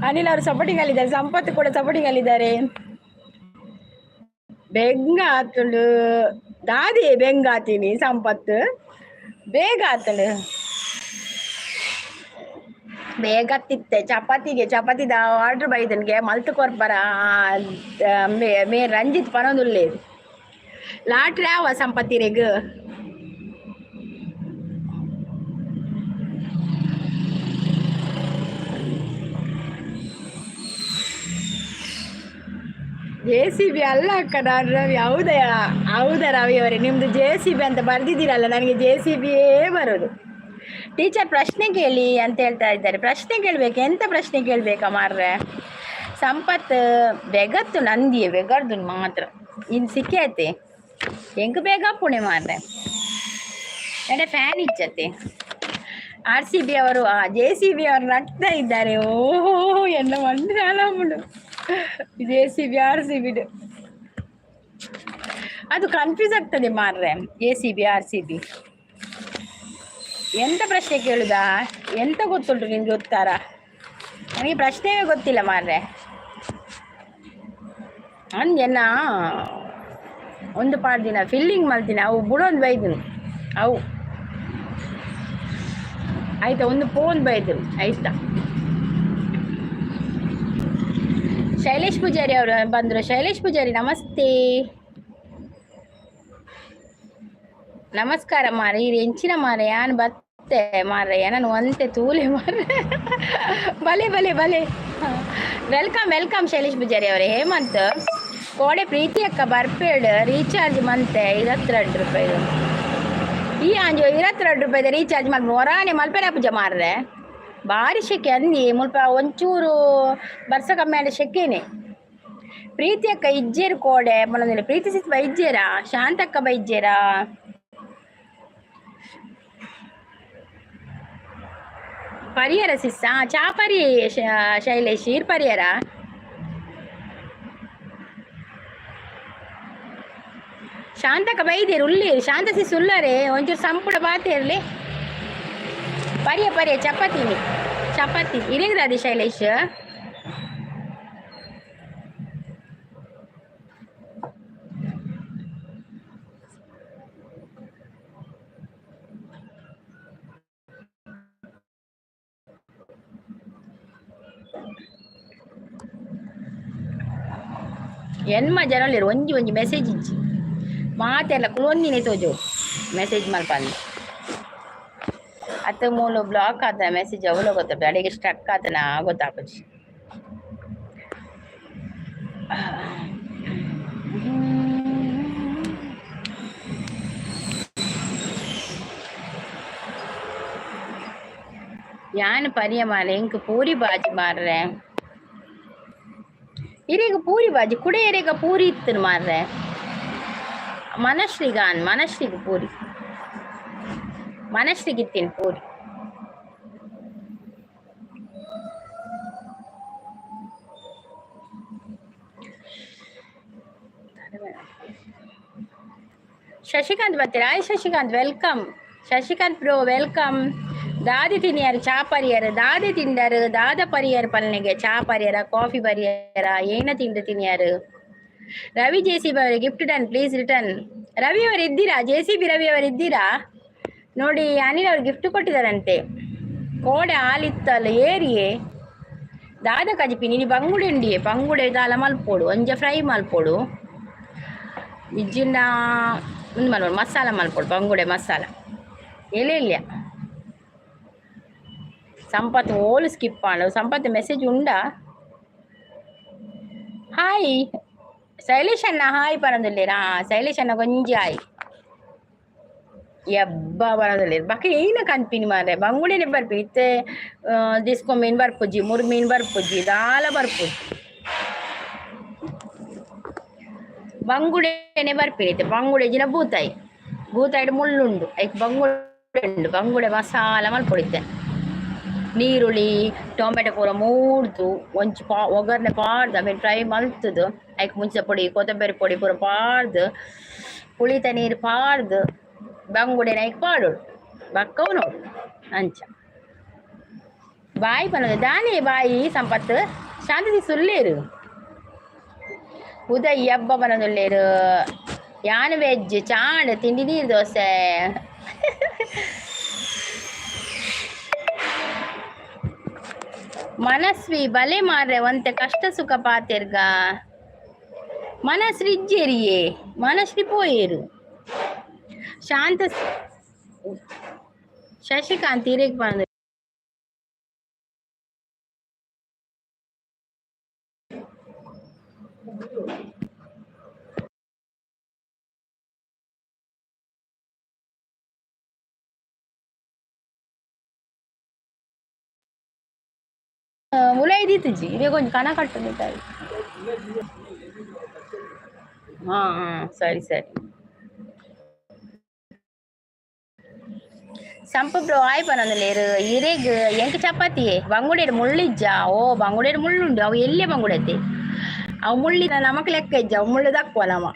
ಅನಿಲ್ ಅವರು ಸಪೋರ್ಟಿಂಗ್ ಅಲ್ಲಿದ್ದಾರೆ, ಸಂಪತ್ತು ಕೂಡ ಸಪೋರ್ಟಿಂಗ್ ಅಲ್ಲಿದ್ದಾರೆ. ಬೆಂಗ ಆತಳು ದಾದಿ, ಬೆಂಗ ಆತೀನಿ ಸಂಪತ್ತು ಬೇಗ ಆತಳು, ಬೇಗ ತಿತ್ತೆ ಚಪಾತಿದ ಆರ್ಡರ್ ಬೈದನ್ಗೆ ಮಲ್ತು ಕೊರ್ಪರ ಮೇ ರಂಜಿತ್ ಪನೊಂದುಲ್ಲೇದು ಲಾಟ್ರಿ ಯಾವ ಸಂಪತ್ತಿರೆಗ್ JCB ಅಲ್ಲ ಅಕ್ಕ, ನಾನು ರವಿ. ಹೌದಾ ರವಿ ಅವರೇ, ನಿಮ್ದು JCB ಅಂತ ಬರ್ದಿದ್ದೀರಲ್ಲ, ನನಗೆ JCBಯೇ ಬರೋದು. ಟೀಚರ್ ಪ್ರಶ್ನೆ ಕೇಳಿ ಅಂತ ಹೇಳ್ತಾ ಇದ್ದಾರೆ. ಪ್ರಶ್ನೆ ಕೇಳ್ಬೇಕು, ಎಂತ ಪ್ರಶ್ನೆ ಕೇಳ್ಬೇಕಾ ಮಾರ್ರೆ? ಸಂಪತ್ ಬೆಗತ್ತು ನಂದಿಯೇ ಬೆಗರ್ದು ಮಾತ್ರ ಇನ್ನು ಸಿಕ್ಕೈತೆ ಹೆಂಗ್ ಬೇಗ ಪುಣೆ ಮಾರ್ರೆ. ಎಡೆ ಫ್ಯಾನ್ ಇಚ್ಚತ್ತೆ. RCB ಅವರು JCB ಅವರು ನಗ್ತಾ ಇದ್ದಾರೆ. ಓಹೋ ಎನ್ನ ಮಂಡ್ರಾಲ ಮುಡು JCB RCB ಅದು ಕನ್ಫ್ಯೂಸ್ ಆಗ್ತದೆ ಮಾರ್ರೆ. JCB RCB ಎಂತ ಪ್ರಶ್ನೆ ಕೇಳುದಾ? ಎಂತ ಗೊತ್ತುಂಟು ನಿಮ್ಗೆ ಉತ್ತರ? ನನಗೆ ಪ್ರಶ್ನೆಯೇ ಗೊತ್ತಿಲ್ಲ ಮಾರ್ರೆ. ಅಂದೆನ್ನ ಒಂದು ಪಾಡು ದಿನ ಫಿಲ್ಲಿಂಗ್ ಮಾಡ್ತೀನಿ, ಅವು ಬಿಡೋದು ಬೈದನು ಅವು ಆಯ್ತಾ, ಒಂದು ಫೋನ್ ಬೈದರು ಆಯ್ತಾ. ಶೈಲೇಶ್ ಪೂಜಾರಿ ಅವರು ಬಂದರು. ಶೈಲೇಶ್ ಪೂಜಾರಿ ನಮಸ್ತೆ, ನಮಸ್ಕಾರ ಮಾರೆ. ಈ ಹೆಂಚಿನ ಮಾರೆ ಯಾನ್ ಬತ್ತೆ ಮಾರಯ್ಯ, ನಾನು ಒಂತೆ ತೂಲೆ ಮಾರೆ. ಬಲೆ ಬಲೆ ಬಲೆ, ವೆಲ್ಕಮ್ ವೆಲ್ಕಮ್ ಶೈಲೇಶ್ ಪೂಜಾರಿ ಅವರೇ. ಹೇಮಂತ್ ಕೋಡೆ ಪ್ರೀತಿ ಅಕ್ಕ ಬರ್ಪೇಡ್ ರೀಚಾರ್ಜ್ ಮಂತೆ 22 ರೂಪಾಯಿ. ಈ ಅಂಜು 22 ರೂಪಾಯಿದ ರೀಚಾರ್ಜ್ ಮಾಡ್ಬೋದು. ಹೊರಾಣೆ ಮಲ್ಪೆರ ಪೂಜೆ ಮಾರ್ರೆ, ಭಾರಿ ಶೆಕೆ ಅಂದಿ ಮುಲ್ಪ ಒಂಚೂರು ಬರ್ಸ ಕಮ್ಮಿ ಆದ ಶೆಕೆನೆ. ಪ್ರೀತಿ ಅಕ್ಕ ಇಜ್ಜೇರು ಕೋಡೆ ಮನೊಂದಿಲ್ಲ. ಪ್ರೀತಿ ಸಿಸ್ ಬೈಜ್ಜೇರಾ, ಶಾಂತಕ್ಕ ಬೈಜ್ಜೇರಾ? ಪರಿಹಾರ ಸಿಸ್ ಚಾಪರಿ ಶೈಲೇಶ್ ಈರ್ ಪರಿಹಾರ. ಶಾಂತಕ್ಕ ಬೈದೇರು ಉಲ್ಲಿ ಶಾಂತ ಸಿಸ್ ಉಲ್ಲರೆ ಒಂಚೂರು ಸಂಪುಡ ಬಾತೆ ಇರಲಿ. ಪರಿಯ ಚಪಾತಿ ಇರೇಗ್ರಾದಿ ಶೈಲೇಶ್. ಎನ್ಮ ಜನಲಿರು ಒಂಜಿ ಮೆಸೇಜ್ ಇಜ್ಜಿ ಮಾತೆಲ್ಲ ಕುಲೊಂದಿನೇ ತೋಜು ಮೆಸೇಜ್ ಮಲ್ಪಂದು ಅತ್ತ ಮೂಲು ಬ್ಲಾಕ್ ಆದ ಮೆಸೇಜ್ ಅವಳು ಗೊತ್ತ ಅಡಿಗೆ ಸ್ಟ್ರಕ್ ಆತನ ಗೊತ್ತಾಪುಜಿ. ಯಾನ್ ಪರಿಯ ಮಾರೆ ಇಂಕ್ ಪೂರಿ ಬಾಜಿ ಮಾರ್ರೆ. ಇರೇಗ ಪೂರಿ ಬಾಜಿ ಕುಡೆಯರೇಗ ಪೂರಿ ಇತ್ತು ಮಾರ್ರೆ. ಮನಶ್ರೀಗೆ ಪೂರಿ ಮನಶ್ರೀಗಿತ್ತೀನಿ ಪೂರಿ. ಶಶಿಕಾಂತ್ ಬರ್ತೀರಾ? Hi Shashikant, welcome. Shashikant bro welcome. ದಾದಿ ತಿನ್ನಿಯಾರು ಚಾ ಪರಿಯರು, ದಾದಿ ತಿಂಡರು ದಾದ ಪರಿಯರ್ ಪಲ್ನೆಗೆ ಚಾ ಪರಿಯರ ಕಾಫಿ ಪರಿಯರ ಏನ ತಿನ್ನಿಯಾರು. ರವಿ JCB ಅವರಿಗೆ gift done, please return. Ravi ಅವರು ಇದ್ದೀರಾ? JCB ರವಿ ಅವರು ಇದ್ದೀರಾ? ನೋಡಿ ಅನಿಲ್ ಅವ್ರು ಗಿಫ್ಟ್ ಕೊಟ್ಟಿದ್ದಾರಂತೆ. ಕೋಡೆ ಹಾಲಿತ್ತಲ್ಲ ಏರಿಯೇ ದಾದ ಕಜಿಪಿ ನೀನು ಬಂಗುಡೆ ದಾಲ ಮಲ್ಪೋಡು, ಒಂಜ ಫ್ರೈ ಮಲ್ಪೋಡು, ಇಜ್ಜಿಂಡ ಒಂದು ಮಲ್ಪೋಡು ಮಸಾಲ ಮಲ್ಪೋಡು, ಬಂಗುಡೆ ಮಸಾಲ ಎಲೆಲ್ಲ. ಸಂಪತ್ ಓಲು ಸ್ಕಿಪ್ ಮಾಡು. ಸಂಪತ್ ಮೆಸೇಜ್ ಉಂಡಾ? ಹಾಯ್ ಶೈಲೇಶ್ ಅಣ್ಣ, ಹಾಯ್ ಪರದಲ್ಲಿರಾ ಶೈಲೇಶ್ ಅಣ್ಣ ಕೊಂಜಿ ಹಾಯ್ ಎಬ್ಬ ಬರೋದಿಲ್ಲ ಬಾಕಿ ಏನ ಕನ್ಪಿನಿ ಮಾರೆ. ಬಂಗುಡೆನೆ ಬರ್ಪಿ ಇತ್ತೆ ದಿಸ್ಕೊ ಮೀನ್ ಬರ್ಪುಜಿ, ಮುರ್ ಮೀನ್ ಬರ್ಪುಜಿ, ದಾಲ ಬರ್ಪುಜಿ, ಬಂಗುಡೆನೆ ಬರ್ಪಿರುತ್ತೆ. ಬಂಗುಡೆ ಜಿನ ಬೂತಾಯಿ ಮುಳ್ಳುಂಡು ಐಕ್ ಬಂಗುಡೆ ಮಸಾಲ ಮಲ್ಪೊಡಿತ್ತೆ. ನೀರುಳ್ಳಿ ಟೊಮೆಟೊ ಪೂರ ಮೂಡ್ದು ಒಂಚು ಒಗ್ಗರಣೆ ಪಾಡ್ದು ಆಮೇಲೆ ಫ್ರೈ ಮಲ್ತದು. ಐಕ್ ಮುಂಚೆ ಪೊಡಿ ಕೊತ್ತಂಬರಿ ಪೊಡಿ ಪೂರ ಪಾಡ್ದು ಪುಳಿತ ನೀರು ಪಾಡ್ದು ಬಂಗುಡೆ ನೈಕ್ ಪಾಡೋಡು ಬಕ್ಕವು ನೋಡು ಅಂಚ. ಬಾಯಿ ಪನ್ನದು ದಾನಿ ಬಾಯಿ ಸಂಪತ್ತು ಶಾಂತಿ ಸುಳ್ಳೇರು ಉದಯ್ ಹಬ್ಬ ಬನ್ನದುಳ್ಳೇರು ಯಾನ್ ವೆಜ್ ಚಾಂಡ್ ತಿಂಡಿ ನೀರು ದೋಸೆ ಮನಸ್ವಿ ಬಲೆ ಮಾರ್ರೆ ಒಂತೆ ಕಷ್ಟ ಸುಖ ಪಾತೆರ್ಗ ಮನಸ್ರಿ ಇಜ್ಜೇರಿಯೇ ಮನಸ್ರಿ ಪೋಯೇರು ಶಾಂತ ಶಶಿಕಾಂತ್ ಹಿರೇಕ್ ಬಂದ ಮುಲೈದಿತ್ತು ಜಿ ಇದೇ ಕೊಂಚ ಕಣ ಕಟ್ಟದಿದ್ದಾರೆ ಹಾ ಹಾ ಸರಿ ಸರಿ ಸಂಪು ಬ್ರೋ ಆಯ್ ಪನೊಂದುಲ್ಲೇರು ಇರೇಗ್ ಎಂಕ್ ಚಪಾತಿ ಬಂಗುಡೇರು ಮುಳ್ಳಿಜ್ಜ ಓ ಬಂಗುಡೇರು ಮುಳ್ಳುಂಡು ಅವು ಎಲ್ಲೇ ಬಂಗುಡತ್ತೆ ಅವು ಮುಳ್ಳಿನ ನಮಕ್ ಲೆಕ್ಕ ಇಜ್ಜ ಅವು ಮುಳ್ಳು ದಕ್ಕುವ ನಮ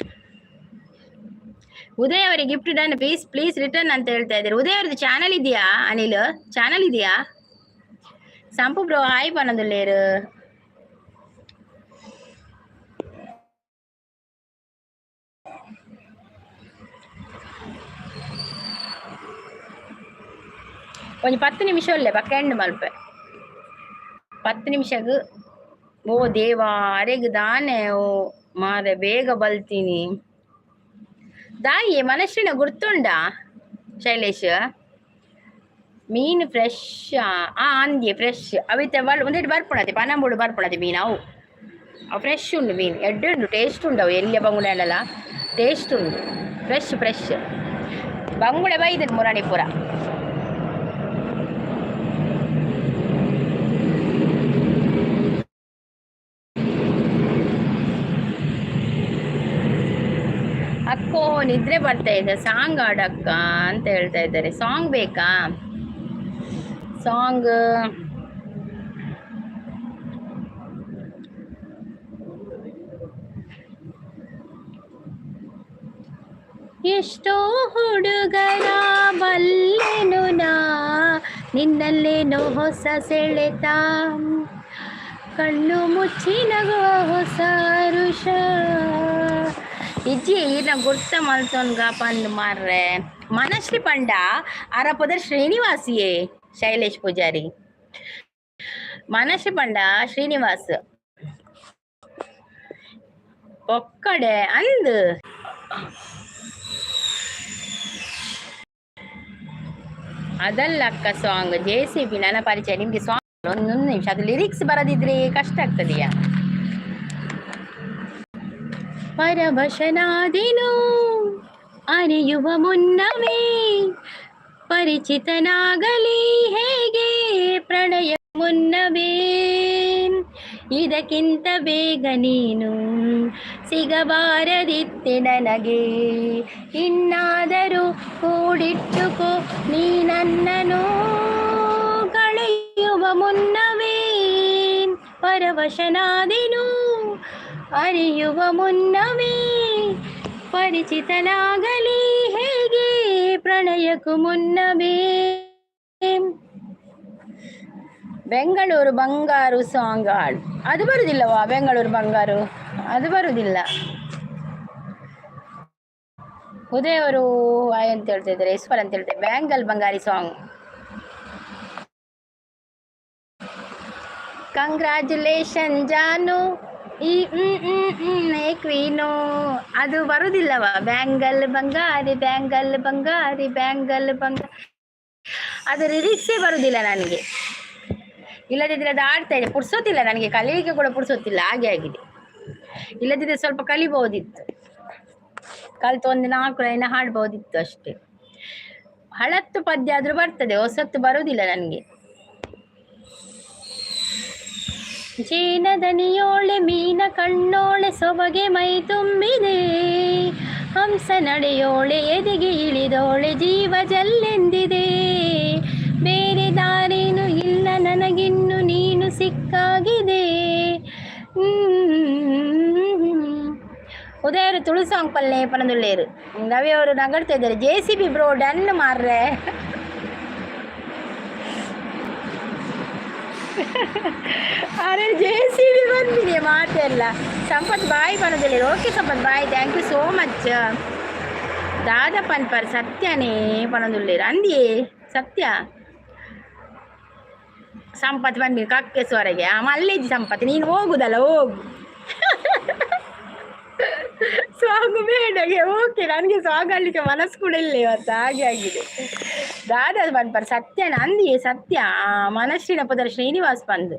ಉದಯ್ ಅವರಿಗೆ gift done please please return ಅಂತ ಹೇಳ್ತಾ ಇದ್ದಾರೆ ಉದಯ್ ಅವ್ರದ್ದು ಚಾನಲ್ ಇದೆಯಾ ಅನಿಲ್ ಚಾನಲ್ ಇದೆಯಾ ಸಂಪು ಬ್ರೋ ಹಾಯ್ ಪನೊಂದುಲ್ಲೇರು கொஞ்சம் 10 நிமிஷம் இல்லை பக்கண்டு மல்ப 10 ನಿಮಿಷಗ್ ಓ ದೇವಾ ಅರೆಗ್ ದಾನೆ ಓ ಮಾರೆ ಬೇಗ ಬಲ್ತೀನಿ ದಾಯಿ ಮನಶ್ರೀನ ಗುರ್ತುಂಡ ಶೈಲೇಶ್ ಮೀನು ಫ್ರೆಶ್ ಅಂದ್ಯ ಫ್ರೆಶ್ ಅವಿತೆ ಒಂದೇಟು ಬರ್ಪುಣತೆ ಪನಂಬುಡು ಬರ್ಪುಣತೆ ಮೀನು ಅವು ಫ್ರೆಶ್ ಉಂಡು ಮೀನು ಎಡ್ಡುಂಡು ಟೇಸ್ಟ್ ಉಂಡು ಅವು ಎಲ್ಲಿಯ ಬಂಗುಡೆಲ್ಲ ಟೇಸ್ಟ್ ಉಂಡು ಫ್ರೆಶ್ ಫ್ರೆಶ್ ಬಂಗುಡೆ ಬೈದನು ಮುರಾಣಿಪುರ ಅಕ್ಕೋ ನಿದ್ರೆ ಬರ್ತಾ ಇದೆ ಸಾಂಗ್ ಆಡಕ್ಕ ಅಂತ ಹೇಳ್ತಾ ಇದ್ದಾರೆ ಸಾಂಗ್ ಬೇಕಾ ಸಾಂಗ್ ಎಷ್ಟೋ ಹುಡುಗರ ಬಲ್ಲೆನು ನಾ ನಿನ್ನಲ್ಲೇನೋ ಹೊಸ ಸೆಳೆತ ಕಣ್ಣು ಮುಚ್ಚಿ ನಗುವ ಹೊಸ ಋಷ ಇಜ್ಜಿ ಈರ್ನ ಗುರ್ತ ಮಲ್ತೊನ್ಗ ಪಂದ್ ಮಾರ್ರೆ ಮನಶ್ರೀ ಪಂಡ ಅರಪದ ಶ್ರೀನಿವಾಸಿಯೇ ಶೈಲೇಶ್ ಪೂಜಾರಿ ಮನಶ್ರೀ ಪಂಡ ಶ್ರೀನಿವಾಸ್ ಒಕ್ಕಡೆ ಅಂದ್ ಅದಲ್ಲ ಅಕ್ಕ ಸಾಂಗ್ JCB ನನ್ನ ಪರಿಚಯ ನಿಮ್ಗೆ ಸಾಂಗ್ ಒಂದು ನಿಮಿಷ ಅದು ಲಿರಿಕ್ಸ್ ಬರದಿದ್ರೆ ಕಷ್ಟ ಆಗ್ತದೆಯಾ ಪರವಶನಾದೆನು ಅರಿಯುವ ಮುನ್ನವೇ ಪರಿಚಿತನಾಗಲಿ ಹೇಗೆ ಪ್ರಣಯ ಮುನ್ನವೇ ಇದಕ್ಕಿಂತ ಬೇಗ ನೀನು ಸಿಗಬಾರದಿತ್ತೆ ನನಗೆ ಇನ್ನಾದರೂ ಕೂಡಿಟ್ಟುಕೋ ನೀ ನನ್ನನ್ನು ಕಳೆಯುವ ಮುನ್ನವೇ ಪರವಶನಾದೆನು ಅರಿಯುವ ಮುನ್ನವೇ ಪರಿಚಿತನಾಗಲಿ ಹೇಗೆ ಪ್ರಣಯಕ್ಕೂ ಮುನ್ನವೇ ಬೆಂಗಳೂರು ಬಂಗಾರು ಸಾಂಗ್ ಹಾಡು ಅದು ಬರುದಿಲ್ಲವಾ ಬೆಂಗಳೂರು ಬಂಗಾರು ಅದು ಬರುದಿಲ್ಲ ಉದಯ್ ಅವರು ಅಂತ ಹೇಳ್ತಾ ಇದ್ದಾರೆ ಈಶ್ವರ್ ಅಂತ ಹೇಳ್ತಾರೆ ಬ್ಯಾಂಗಲ್ ಬಂಗಾರಿ ಸಾಂಗ್ ಕಂಗ್ರಾಚುಲೇಷನ್ ಜಾನು ಈ ಕ್ವೀನು ಅದು ಬರುದಿಲ್ಲವಾ ಬ್ಯಾಂಗಲ್ ಬಂಗಾರಿ ಬ್ಯಾಂಗಲ್ ಬಂಗಾರಿ ಬ್ಯಾಂಗಲ್ ಬಂಗಾರಿ ಅದು ಲಿರಿಕ್ಸೇ ಬರುದಿಲ್ಲ ನನಗೆ ಇಲ್ಲದಿದ್ರೆ ಅದು ಆಡ್ತಾ ಇದೆ ಪುಡ್ಸೋತಿಲ್ಲ ನನಗೆ ಕಲಿಯಲಿಕ್ಕೆ ಕೂಡ ಪುಡ್ಸೋತಿಲ್ಲ ಹಾಗೆ ಆಗಿದೆ ಇಲ್ಲದಿದ್ರೆ ಸ್ವಲ್ಪ ಕಲಿಬಹುದಿತ್ತು ಕಲಿತು ಒಂದು 4 ಲೈನ್ ಹಾಡ್ಬಹುದಿತ್ತು ಅಷ್ಟೇ ಹಳತ್ತು ಪದ್ಯ ಆದ್ರೂ ಬರ್ತದೆ ಹೊಸತ್ತು ಬರುವುದಿಲ್ಲ ನನಗೆ ಜೇನದನಿಯೋಳೆ ಮೀನ ಕಣ್ಣೋಳೆ ಸೊಬಗೆ ಮೈ ತುಂಬಿದೆ ಹಂಸ ನಡೆಯೋಳೆ ಎದೆಗೆ ಇಳಿದೋಳೆ ಜೀವ ಜಲ್ಲೆಂದಿದೆ ಬೇರೆ ದಾರೇನು ಇಲ್ಲ ನನಗಿನ್ನು ನೀನು ಸಿಕ್ಕಾಗಿದೆ ಉದಯರು ತುಳು ಸಾಂಗ್ ಪಲ್ಲೆ ಪನದುಳ್ಳೇರು ರವಿ ಅವರು ನಗಡ್ತಾ ಇದ್ದಾರೆ JCB ಬ್ರೋ ಡನ್ ಮಾರ್ರೆ ಅರೆ JCB ಬಂದಿದೆ ಮಾತೆಲ್ಲ. ಸಂಪತ್ ಬಾಯ್ ಬರೋದಿಲ್ಲ. Okay Sampath bye, thank you so much. ದಾದ ಪನ್ಪರ್ ಸತ್ಯನೇ ಪಣದುಲ್ಲೇರು ಅಂದಿಯೇ ಸತ್ಯ. ಸಂಪತ್ ಬನ್ನಿ ಕಕ್ಕೆ ಸ್ವರಗೆ ಮಲ್ಲೇಜಿ ಸಂಪತ್ ನೀನು ಹೋಗುದಲ್ಲ ಹೋಗು. ಸಾಂಗ್ ಬೇಡಗೆ ಓಕೆ, ನನಗೆ ಸಾಂಗ್ ಆಡ್ಲಿಕ್ಕೆ ಮನಸ್ಸು ಕೂಡ ಇಲ್ಲ ಇವತ್ತು, ಹಾಗೆ ಆಗಿದೆ. ದಾದ ಪನ್ಪರ್ ಸತ್ಯನ ಅಂದಿಯೇ ಸತ್ಯ. ಮನಶ್ರೀನ ಪುದರ್ ಶ್ರೀನಿವಾಸ್ ಬಂದು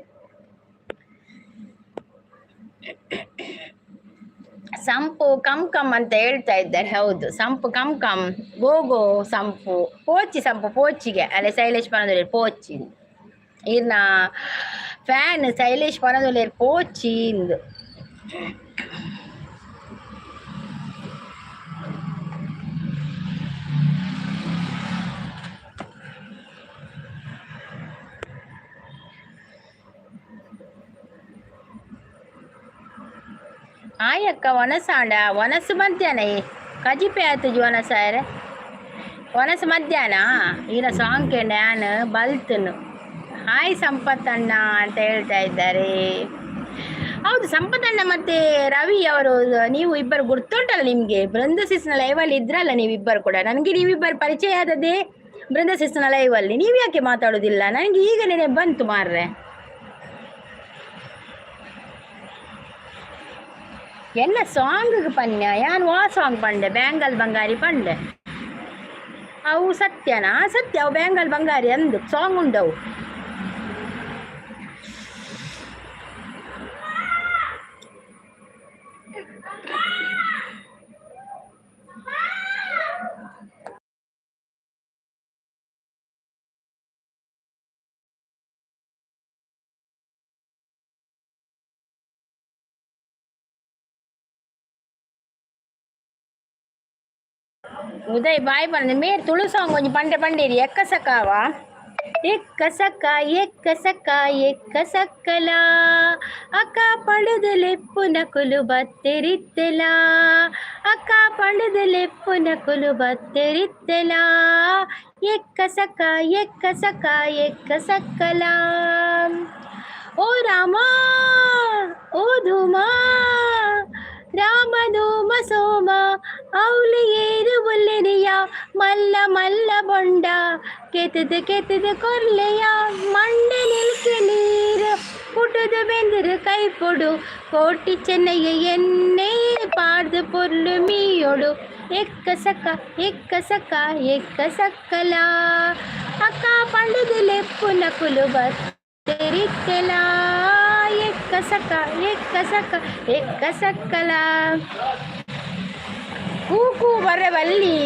ಸಂಪು ಕಮ್ ಕಮ್ ಅಂತ ಹೇಳ್ತಾ ಇದ್ದಾರೆ. ಹೌದು, ಸಂಪು ಕಮ್ ಕಮ್ ಗೋಗೋ ಸಂಪು ಪೋಚಿ ಸಂಪು ಪೋಚಿಗೆ ಅಲ್ಲೇ ಶೈಲೇಶ್ ಪನದೊಲಿ ಪೋಚಿ ಇರ್ನ ಫ್ಯಾನ್ ಶೈಲೇಶ್ ಪನದೊಲಿ ಪೋಚಿ ಇಂದು. ಆಯಕ್ಕ ಒನಸಾಂಡ ಒನಸು ಮಧ್ಯಾಹ್ನ ಕಜಿಪೆ ಆಯ್ತು ಒನಸಾರ ಒನಸು ಮಧ್ಯಾಹ್ನ ಈನ ಸಾಂಗ್ ಡ್ಯಾನ್ ಬಲ್ತನು. ಹಾಯ್ ಸಂಪತ್ತಣ್ಣ ಅಂತ ಹೇಳ್ತಾ ಇದ್ದಾರೆ. ಹೌದು ಸಂಪತ್ತಣ್ಣ ಮತ್ತೆ ರವಿ ಅವರು ನೀವು ಇಬ್ಬರು ಗುರ್ತುಂಟಲ್ಲ ನಿಮಗೆ. ಬೃಂದಸಿಸ್ನ ಲೈವಲ್ಲಿ ಇದ್ರಲ್ಲ ನೀವಿಬ್ಬರು ಕೂಡ. ನನಗೆ ನೀವಿಬ್ಬರು ಪರಿಚಯ ಆದದ್ದೇ ಬೃಂದಸಿಸ್ನ ಲೈವಲ್ಲಿ. ನೀವು ಯಾಕೆ ಮಾತಾಡೋದಿಲ್ಲ? ನನಗೆ ಈಗ ನೆನೆ ಬಂತು ಮಾರ್ರೆ. என்ன சாங்குக்கு பண்ண ಯಾನ್ ವಾ ಸಾಂಗ್ ಪಂಡೆ ಬ್ಯಾಂಗಲ್ ಬಂಗಾರಿ ಪಂಡೆ ಅವು ಸತ್ಯನಾ ಸತ್ಯ ಅವು ಬ್ಯಾಂಗಲ್ ಬಂಗಾರಿ ಅಂದು ಸಾಂಗ್ ಉಂಡವು. ಉದಯ್ ಬಾಯ್ ಬಂದ ಮೇರ್ ತುಳು ಸಾಂಗ್ ಒಂಜಿ ಪಂಡೆ ಪಂಡೇರಿ ಎಕ್ಕಸಕ್ಕವ ಎಕ್ಕಸಕ್ಕ ಎಕ್ಕಸಕ್ಕ ಎಕ್ಕಸಕ್ಕಲ ಅಕ್ಕ ಪಂಡದಲೆಪ್ಪುನ ಕುಲು ಬತ್ತೆರಿತ್ತೆಲ ಅಕ್ಕ ಪಂಡದಲೆಪ್ಪುನ ಕುಲು ಬತ್ತೆರಿತ್ತೆಲ ಎಕ್ಕಸಕ್ಕ ಎಕ್ಕಸಕ್ಕ ಎಕ್ಕಸಕ್ಕಲ. ಓ ರಾಮ ಓ ಧೂಮಾ ರಾಮಧೂಮ ಸೋಮ ಔಲಿ ಏರು ಬುಲ್ಲೆನೆಯ ಮಲ್ಲ ಮಲ್ಲ ಬೊಂಡ ಕೆತ್ತದ ಕೆತ್ತದ ಕೊರ್ಲೆಯ ಮಂಡೆ ನಿಲ್ಕೆ ನೀರು ಪುಟದ ಬೆಂದರು ಕೈ ಪೊಡು ಕೋಟಿ ಚೆನ್ನಯ್ಯ ಎಣ್ಣೆ ಪಾಡ್ದು ಪೊರ್ಲು ಮೀಯೊಡು ಎಕ್ಕಸಕ್ಕ ಎಕ್ಕಸಕ್ಕ ಎಕ್ಕಸಕ್ಕಲ ಅಕ್ಕ ಪಂಡದಲೆಪ್ಪುನ ಕುಲು ಬತ್ತೆರಿತ್ತೆಲ ಎಕ್ಕಸಕ್ಕ ಎಕ್ಕಸಕ್ಕ ಎಕ್ಕಸಕ್ಕಲ. ಕೂಕು ಬರ್ರೆ ಬಲ್ಲಿ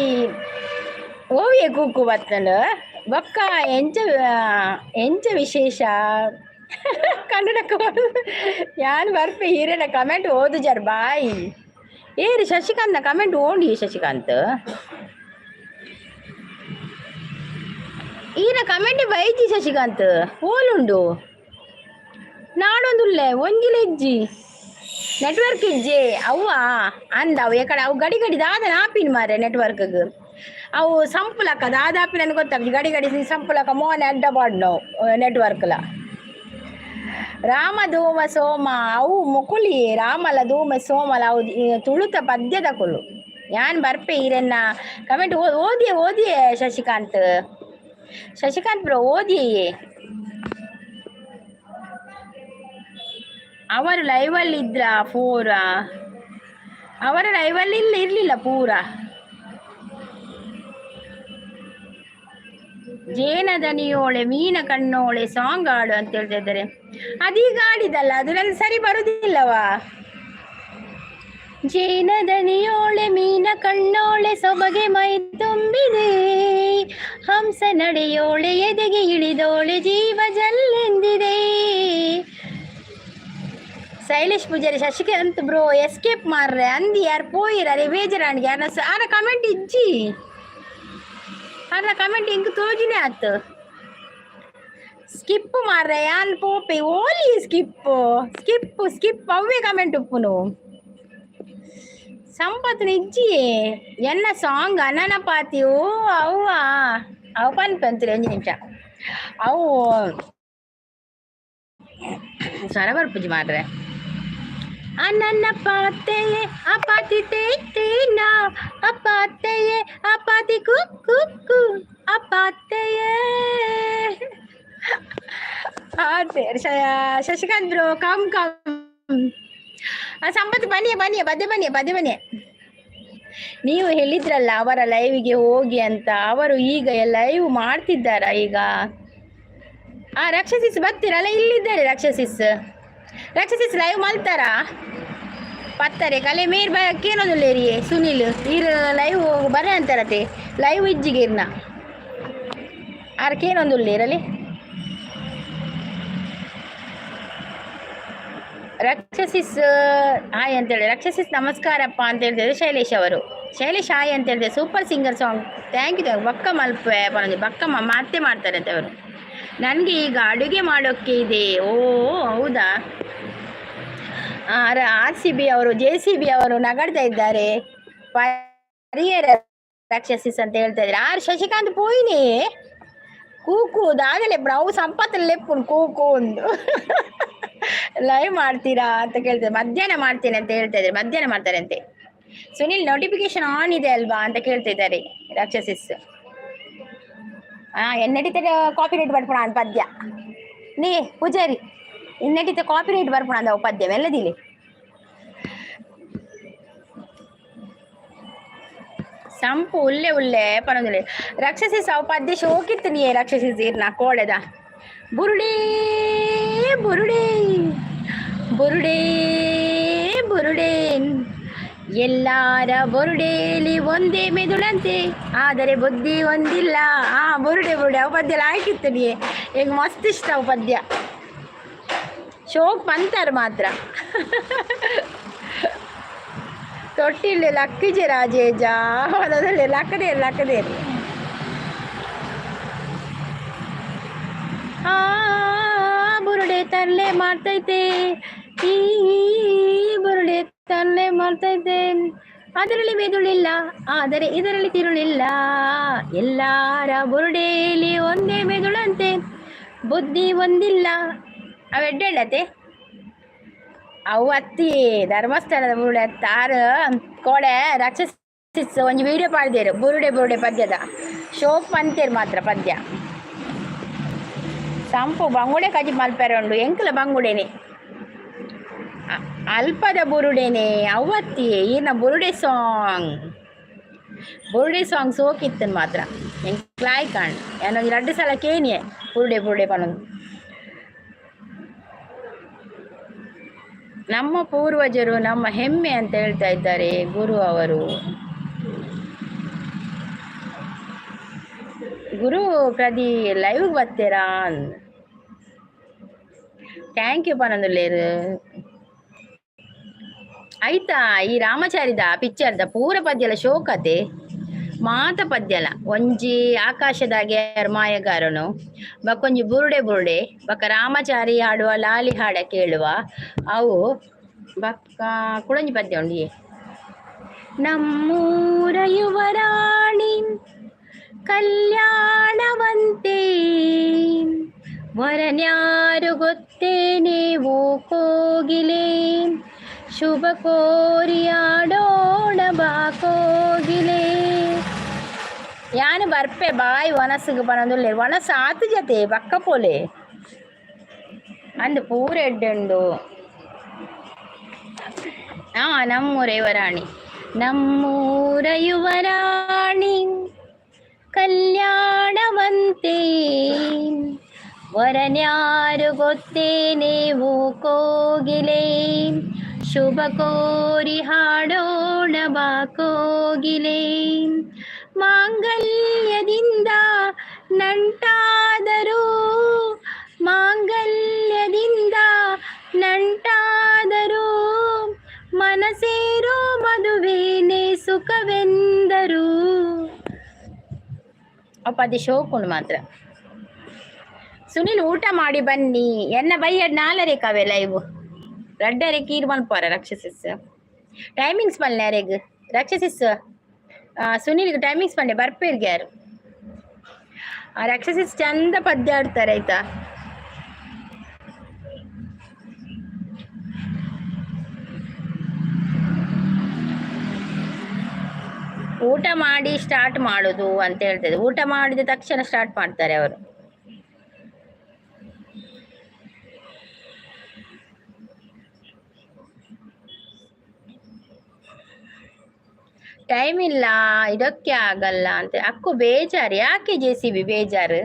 ಓವಿಯ ಕೂಕು ಬತ್ತಲು ಬೊಕ್ಕ ಎಂಚ ಎಂಚ ವಿಶೇಷ ಕನ್ನಡಕ್ಕೆ ಯಾನ್ ಬರ್ಪೆ ಹೀರೇನ ಕಮೆಂಟ್ ಓದು ಜರ್ ಬಾಯಿ ಏರಿ ಶಶಿಕಾಂತ್ ಕಮೆಂಟ್ ಓಡಿ ಶಶಿಕಾಂತ್ ಈನ ಕಮೆಂಟ್ ಬೈಜಿ ಶಶಿಕಾಂತ್ ಓಲುಂಡು ನಾಡೊಂದುಲ್ಲೆ ಒಂಜಿಲ ಇಜ್ಜಿ ನೆಟ್ವರ್ಕ್ ಇಜ್ಜೆ ಅವ್ವ ಅಂದ ಅವು ಎಕಡೆ ಅವು ಗಡಿ ಗಡಿ ದಾದನ ಆಪಿನ ಮಾರೆ ನೆಟ್ವರ್ಕ್ಗೆ ಅವು ಸಂಪುಲಕ ದಾದಾಪಿನ ನನ್ಗೆ ಗೊತ್ತಾಗ್ತದೆ ಗಡಿ ಗಡಿ ಸಂಪುಲಕ ಮೋನೆ ಅಡ್ಡ ಬಾಡ್ನವು ನೆಟ್ವರ್ಕ್ಲ ರಾಮಧೂಮ ಸೋಮ ಅವು ಮುಕುಲಿ ರಾಮಲ ಧೂಮ ಸೋಮಲ ಅವು ತುಳುತ ಪದ್ಯದ ಕುಲು ಯಾನ್ ಬರ್ಪೆ ಈರೆನ್ನ ಕಮೆಂಟ್ ಓದಿಯೇ ಶಶಿಕಾಂತ್ ಶಶಿಕಾಂತ್ ಬ್ರೋ ಓದಿಯೇ ಅವರು ಲೈವಲ್ಲಿ ಇದ್ರ ಪೂರ ಅವರ ಲೈವಲ್ಲಿ ಇರಲಿಲ್ಲ ಪೂರ. ಜೇನ ದನಿಯೋಳೆ ಮೀನ ಕಣ್ಣೋಳೆ ಸಾಂಗ್ ಆಡು ಅಂತ ಹೇಳ್ತಾ ಇದ್ದಾರೆ. ಅದೀಗ ಆಡಿದಲ್ಲ ಅದು ನನ್ನ ಸರಿ ಬರುದಿಲ್ಲವಾ? ಜೇನ ದನಿಯೋಳೆ ಮೀನ ಕಣ್ಣೋಳೆ ಸೊಬಗೆ ಮೈ ತುಂಬಿದೆ ಹಂಸ ನಡೆಯೋಳೆ ಎದೆಗೆ ಇಳಿದೋಳೆ ಜೀವ ಜಲ್ಲೆಂದಿದೆ. ಶೈಲೇಶ್ ಪೂಜಾರಿ ಶಶಿಕಾಂತ್ ಬ್ರೋ ಎಸ್ಕೇಪ್ ಮಾರ್ರೆ ಅಂದಿ ಯಾರು ಪೋಯಿರೇ ಬೇಜಾರಾಣಿಗೆ ಯಾರ ಆರ ಕಮೆಂಟ್ ಇಜ್ಜಿ ಅಲ್ಲ ಕಮೆಂಟ್ ಹೆಂಗೆ ತೋಜಿನೇ ಆತು ಸ್ಕಿಪ್ ಮಾರ್ರೆ ಯಾನ್ ಪೋಪೆ ಓಲಿ ಸ್ಕಿಪ್ ಸ್ಕಿಪ್ ಸ್ಕಿಪ್ ಅವೇ ಕಮೆಂಟ್ ಉಪ್ಪುನು ಸಂಪತ್ನ ಇಜ್ಜಿ ಎನ್ನ ಸಾಂಗ್ ಅನನ ಪಾತಿವು ಅವ್ವ ಅವು ಪನ್ಪಂತ್ರಿ 1 ನಿಮಿಷ ಅವು ಸ್ವರ ಬರ್ಪುಜಿ ಮಾರ್ರೆ. ನನ್ನ ಪಾತೆಯೇ ಅಪಾತಿ ತೇನ ಅಪಾತೆಯೇ ಅಪಾತಿ ಕುಕ್ಕು ಅಪಾತೆಯೇ. ಅದೇ ಶಶಿಕಾಂತ್ ಬ್ರೋ ಕಮ್ ಸಂಪತ್ ಬನ್ನಿ ಬದ್ದೆ. ನೀವು ಹೇಳಿದ್ರಲ್ಲ ಅವರ ಲೈವ್ಗೆ ಹೋಗಿ ಅಂತ, ಅವರು ಈಗ ಲೈವ್ ಮಾಡ್ತಿದ್ದಾರಾ ಈಗ? ರಕ್ಷಸಿಸ್ ಬರ್ತೀರಲ್ಲ, ಇಲ್ಲಿದ್ದಾರೆ ರಕ್ಷಸಿಸ್ ಲೈವ್ ಮಲ್ತಾರಾ ಪತ್ತಾರೆ ಕಲೆ ಮೇರ್ ಕೇನೋದುಲ್ಲೇರಿ ಸುನಿಲ್ ಈರ್ ಲೈವ್ ಬರ ಅಂತಾರತೆ ಲೈವ್ ಇಜ್ಜಿಗೆ ಇರ್ನ ಆರ್ ಕೇನೊಂದುಲ್ಲೇರಲ್ಲಿ ರಕ್ಷಸಿಸ್ ಹಾಯ್ ಅಂತೇಳಿ ರಕ್ಷಸಿಸ್ ನಮಸ್ಕಾರಪ್ಪ ಅಂತ ಹೇಳ್ತಿದ್ರು ಶೈಲೇಶ್ ಹಾಯ್ ಅಂತ ಹೇಳಿದೆ. Super singer song, thank you. ಬಕ್ಕ ಮಲ್ಪೆ ಪರಂಜಿ ಬಕ್ಕಮ್ಮ ಮತ್ತೆ ಮಾಡ್ತಾರೆ ಅಂತ ಅವರು. ನನಗೆ ಈಗ ಅಡುಗೆ ಮಾಡೋಕ್ಕೆ ಇದೆ. ಓ ಹೌದಾ? RCB ಅವರು JCB ಅವರು ನಗಾಡ್ತಾ ಇದ್ದಾರೆ. ಪರಿಯರ ರಾಕ್ಷಸಿಸ್ ಅಂತ ಹೇಳ್ತಾ ಇದ್ದಾರೆ. ಶಶಿಕಾಂತ್ ಪೋಯಿನಿ ಕೂಕು ದಾಗಲೆ ಬ್ರೌ ಸಂಪತ್ತಲ್ಲಿ ಲೆಪ್ಪುನ್ ಕೂಕು ಒಂದು ಲೈವ್ ಮಾಡ್ತೀರಾ ಅಂತ ಕೇಳ್ತಾರೆ. ಮಧ್ಯಾಹ್ನ ಮಾಡ್ತೇನೆ ಅಂತ ಹೇಳ್ತಾ ಇದ್ದಾರೆ. ಮಧ್ಯಾಹ್ನ ಮಾಡ್ತಾರೆ ಅಂತೆ. ಸುನಿಲ್ ನೋಟಿಫಿಕೇಶನ್ ಆನ್ ಇದೆ ಅಲ್ವಾ ಅಂತ ಕೇಳ್ತಾ ಇದ್ದಾರೆ ರಾಕ್ಷಸಿಸ್. ಎನ್ನಡಿತ ಕಾಪಿ ರೈಟ್ ಬರ್ಪುಣ ಅಂತ ಪದ್ಯ ನೀ ಪೂಜಾರಿ ಇನ್ನಡಿತ ಕಾಪಿ ರೈಟ್ ಬರ್ಪುಣ ಅಂದ ಪದ್ಯ ಮೆಲ್ಲದಿಲಿ. ಸಂಪು ಉಲ್ಲೆ ಪನೊಂದಿಲ್ಲ ರಕ್ಷಸಿಸ್ ಅವು ಪದ್ಯ ಶೋಕಿತ್ತು ನೀ ರಕ್ಷಸಿಸ್ ಇರ್ನ ಕೋಳೆದ ಬುರುಡೇ ಬುರುಡೇ ಬುರುಡೇ ಬುರುಡೇ ಎಲ್ಲಾರ ಬುರುಡೇಲಿ ಒಂದೇ ಮೆದುಳಂತೆ ಆದರೆ ಬುದ್ಧಿ ಒಂದಿಲ್ಲ. ಬುರುಡೆ ಅವು ಪದ್ಯ ಹಾಕಿತ್ತು ನೀ ಈಗ ಮಸ್ತ್ ಇಷ್ಟ ಅವು ಪದ್ಯ ಶೋಕ್ ಬಂತಾರ ಮಾತ್ರ. ತೊಟ್ಟಿಲ್ಲ ಲಕ್ಕಿಜೆ ರಾಜೇಜ ಅದರಲ್ಲಿ ಲಕ್ಕದೇ ಬುರುಡೆ ತರಲೆ ಮಾಡ್ತೈತೆ ಈ ಬುರುಡೆ ತರಲೆ ಮಾಡ್ತೈತೆ ಅದರಲ್ಲಿ ಮೆದುಳಿಲ್ಲ ಆದರೆ ಇದರಲ್ಲಿ ತಿರುಳಿಲ್ಲ. ಎಲ್ಲಾರ ಬುರುಡೆಯಲ್ಲಿ ಒಂದೇ ಮೆದುಳಂತೆ ಬುದ್ಧಿ ಒಂದಿಲ್ಲ. ಅವೆಡ್ಡತೆ ಅವು ಅತ್ತಿ ಧರ್ಮಸ್ಥಳದ ಬುರುಡೆ ತಾರ ಕೋಡೆ ರಕ್ಷಸಿಸ್ ಒಂದು ವಿಡಿಯೋ ಪಾಡ್ದೇರು ಬುರುಡೆ ಪದ್ಯದ ಶೋಕ್ ಪಂತೇರು ಮಾತ್ರ ಪದ್ಯ. ಸಂಪು ಬಂಗುಡೆ ಕಜಿ ಮಲ್ಪೆರ ಉಂಡು ಎಂಕಲ ಬಂಗುಡೆನೆ ಅಲ್ಪದ ಬುರುಡೆನೆ ಅವತ್ತಿ ಈನ ಬುರುಡೆ ಸಾಂಗ್ ಸೋಕಿತ್ತನ್ ಮಾತ್ರ ಎಂಕ್ಲಾಯ್ ಕಾಣ್ ಏನೊಂದು 2 ಸಲ ಕೇನಿಯೆ ಬುರುಡೆ ಪನೊಂದು. ನಮ್ಮ ಪೂರ್ವಜರು ನಮ್ಮ ಹೆಮ್ಮೆ ಅಂತ ಹೇಳ್ತಾ ಇದ್ದಾರೆ ಗುರು ಅವರು. ಗುರು ಪ್ರದಿ ಲೈವ್ ಬರ್ತೀರಾ? ಥ್ಯಾಂಕ್ ಯು ಪನೊಂದುಲ್ಲೇರು. ಆಯ್ತಾ ಈ ರಾಮಚಾರಿದ ಪಿಕ್ಚರ್ದ ಪೂರ ಪದ್ಯಲ ಶೋಕತೆ ಮಾತ ಪದ್ಯಲ ಒಂಜಿ ಆಕಾಶದಾಗೆ ಮಾಯಗಾರನು ಬಕ್ಕೊಂಜಿ ಬುರುಡೆ ಬಕ್ಕ ರಾಮಚಾರಿ ಹಾಡುವ ಲಾಲಿ ಹಾಡ ಕೇಳುವ ಅವು ಬಕ್ಕ ಕುಡಂಜಿ ಪದ್ಯ ಉಂಡಿ. ನಮ್ಮೂರ ಯುವರಾಣಿ ಕಲ್ಯಾಣವಂತೆ ವರನ್ಯಾರು ಗೊತ್ತೇನೆ ಓ ಕೋಗಿಲೆ ಶುಭ ಕೋರಿಯಾಡೋಣ ಬಾ ಕೋಗಿಲೆ. ಯಾನು ಬರ್ಪೆ ಬಾಯಿ ವನಸ್ಸಿಗೆ ಬರೋದಿಲ್ಲ ವನಸ್ಸು ಆತು ಜತೆ ಬಕ್ಕ ಪೋಲೆ ಅಂದು ಪೂರ ಎಡ್ಡುಂಡು. ನಮ್ಮೂರ ಯುವರಾಣಿ ನಮ್ಮೂರ ಯುವರಾಣಿ ಕಲ್ಯಾಣವಂತೆ ವರನ್ಯಾರು ಗೊತ್ತೇನೆ ಓ ಕೋಗಿಲೆ ಶುಭ ಕೋರಿ ಹಾಡೋಣ ಬಾ ಕೋಗಿಲೆ. ಮಾಂಗಲ್ಯದಿಂದ ನಂಟಾದರೂ ಮನಸೇರೋ ಮದುವೇನೆ ಸುಖವೆಂದರು. ಅಪ್ಪದಿ ಶೋಕುಂಡು ಮಾತ್ರ. ಸುನಿಲ್ ಊಟ ಮಾಡಿ ಬನ್ನಿ ಎನ್ನ ಬೈಯಡ್ 4 ಕವೆ ಲೈವ್ ರಡ್ಡರೆ ಕೀರ್ ಮಲ್ಪಾರ ರಕ್ಷಸಿಸ್ ಟೈಮಿಂಗ್ಸ್ ಬಲ್ಲೆ ಯಾರೆಗ್ ರಕ್ಷಸಿಸ್ ಸುನಿಲ್ಗೆ ಟೈಮಿಂಗ್ಸ್ ಬಂಡೆ ಬರ್ಪೇರ್ಗೆ ಯಾರು ರಕ್ಷಸಿಸ್ ಚಂದ ಪದ್ಯ ಆಡ್ತಾರೆ ಆಯ್ತಾ. ಊಟ ಮಾಡಿ ಸ್ಟಾರ್ಟ್ ಮಾಡೋದು ಅಂತ ಹೇಳ್ತದೆ. ಊಟ ಮಾಡಿದ ತಕ್ಷಣ ಸ್ಟಾರ್ಟ್ ಮಾಡ್ತಾರೆ ಅವರು. ಟೈಮ್ ಇಲ್ಲ, ಇದಕ್ಕೆ ಆಗಲ್ಲ ಅಂತ. ಅಕ್ಕು ಬೇಜಾರು. ಯಾಕೆ JCB ಬೇಜಾರು?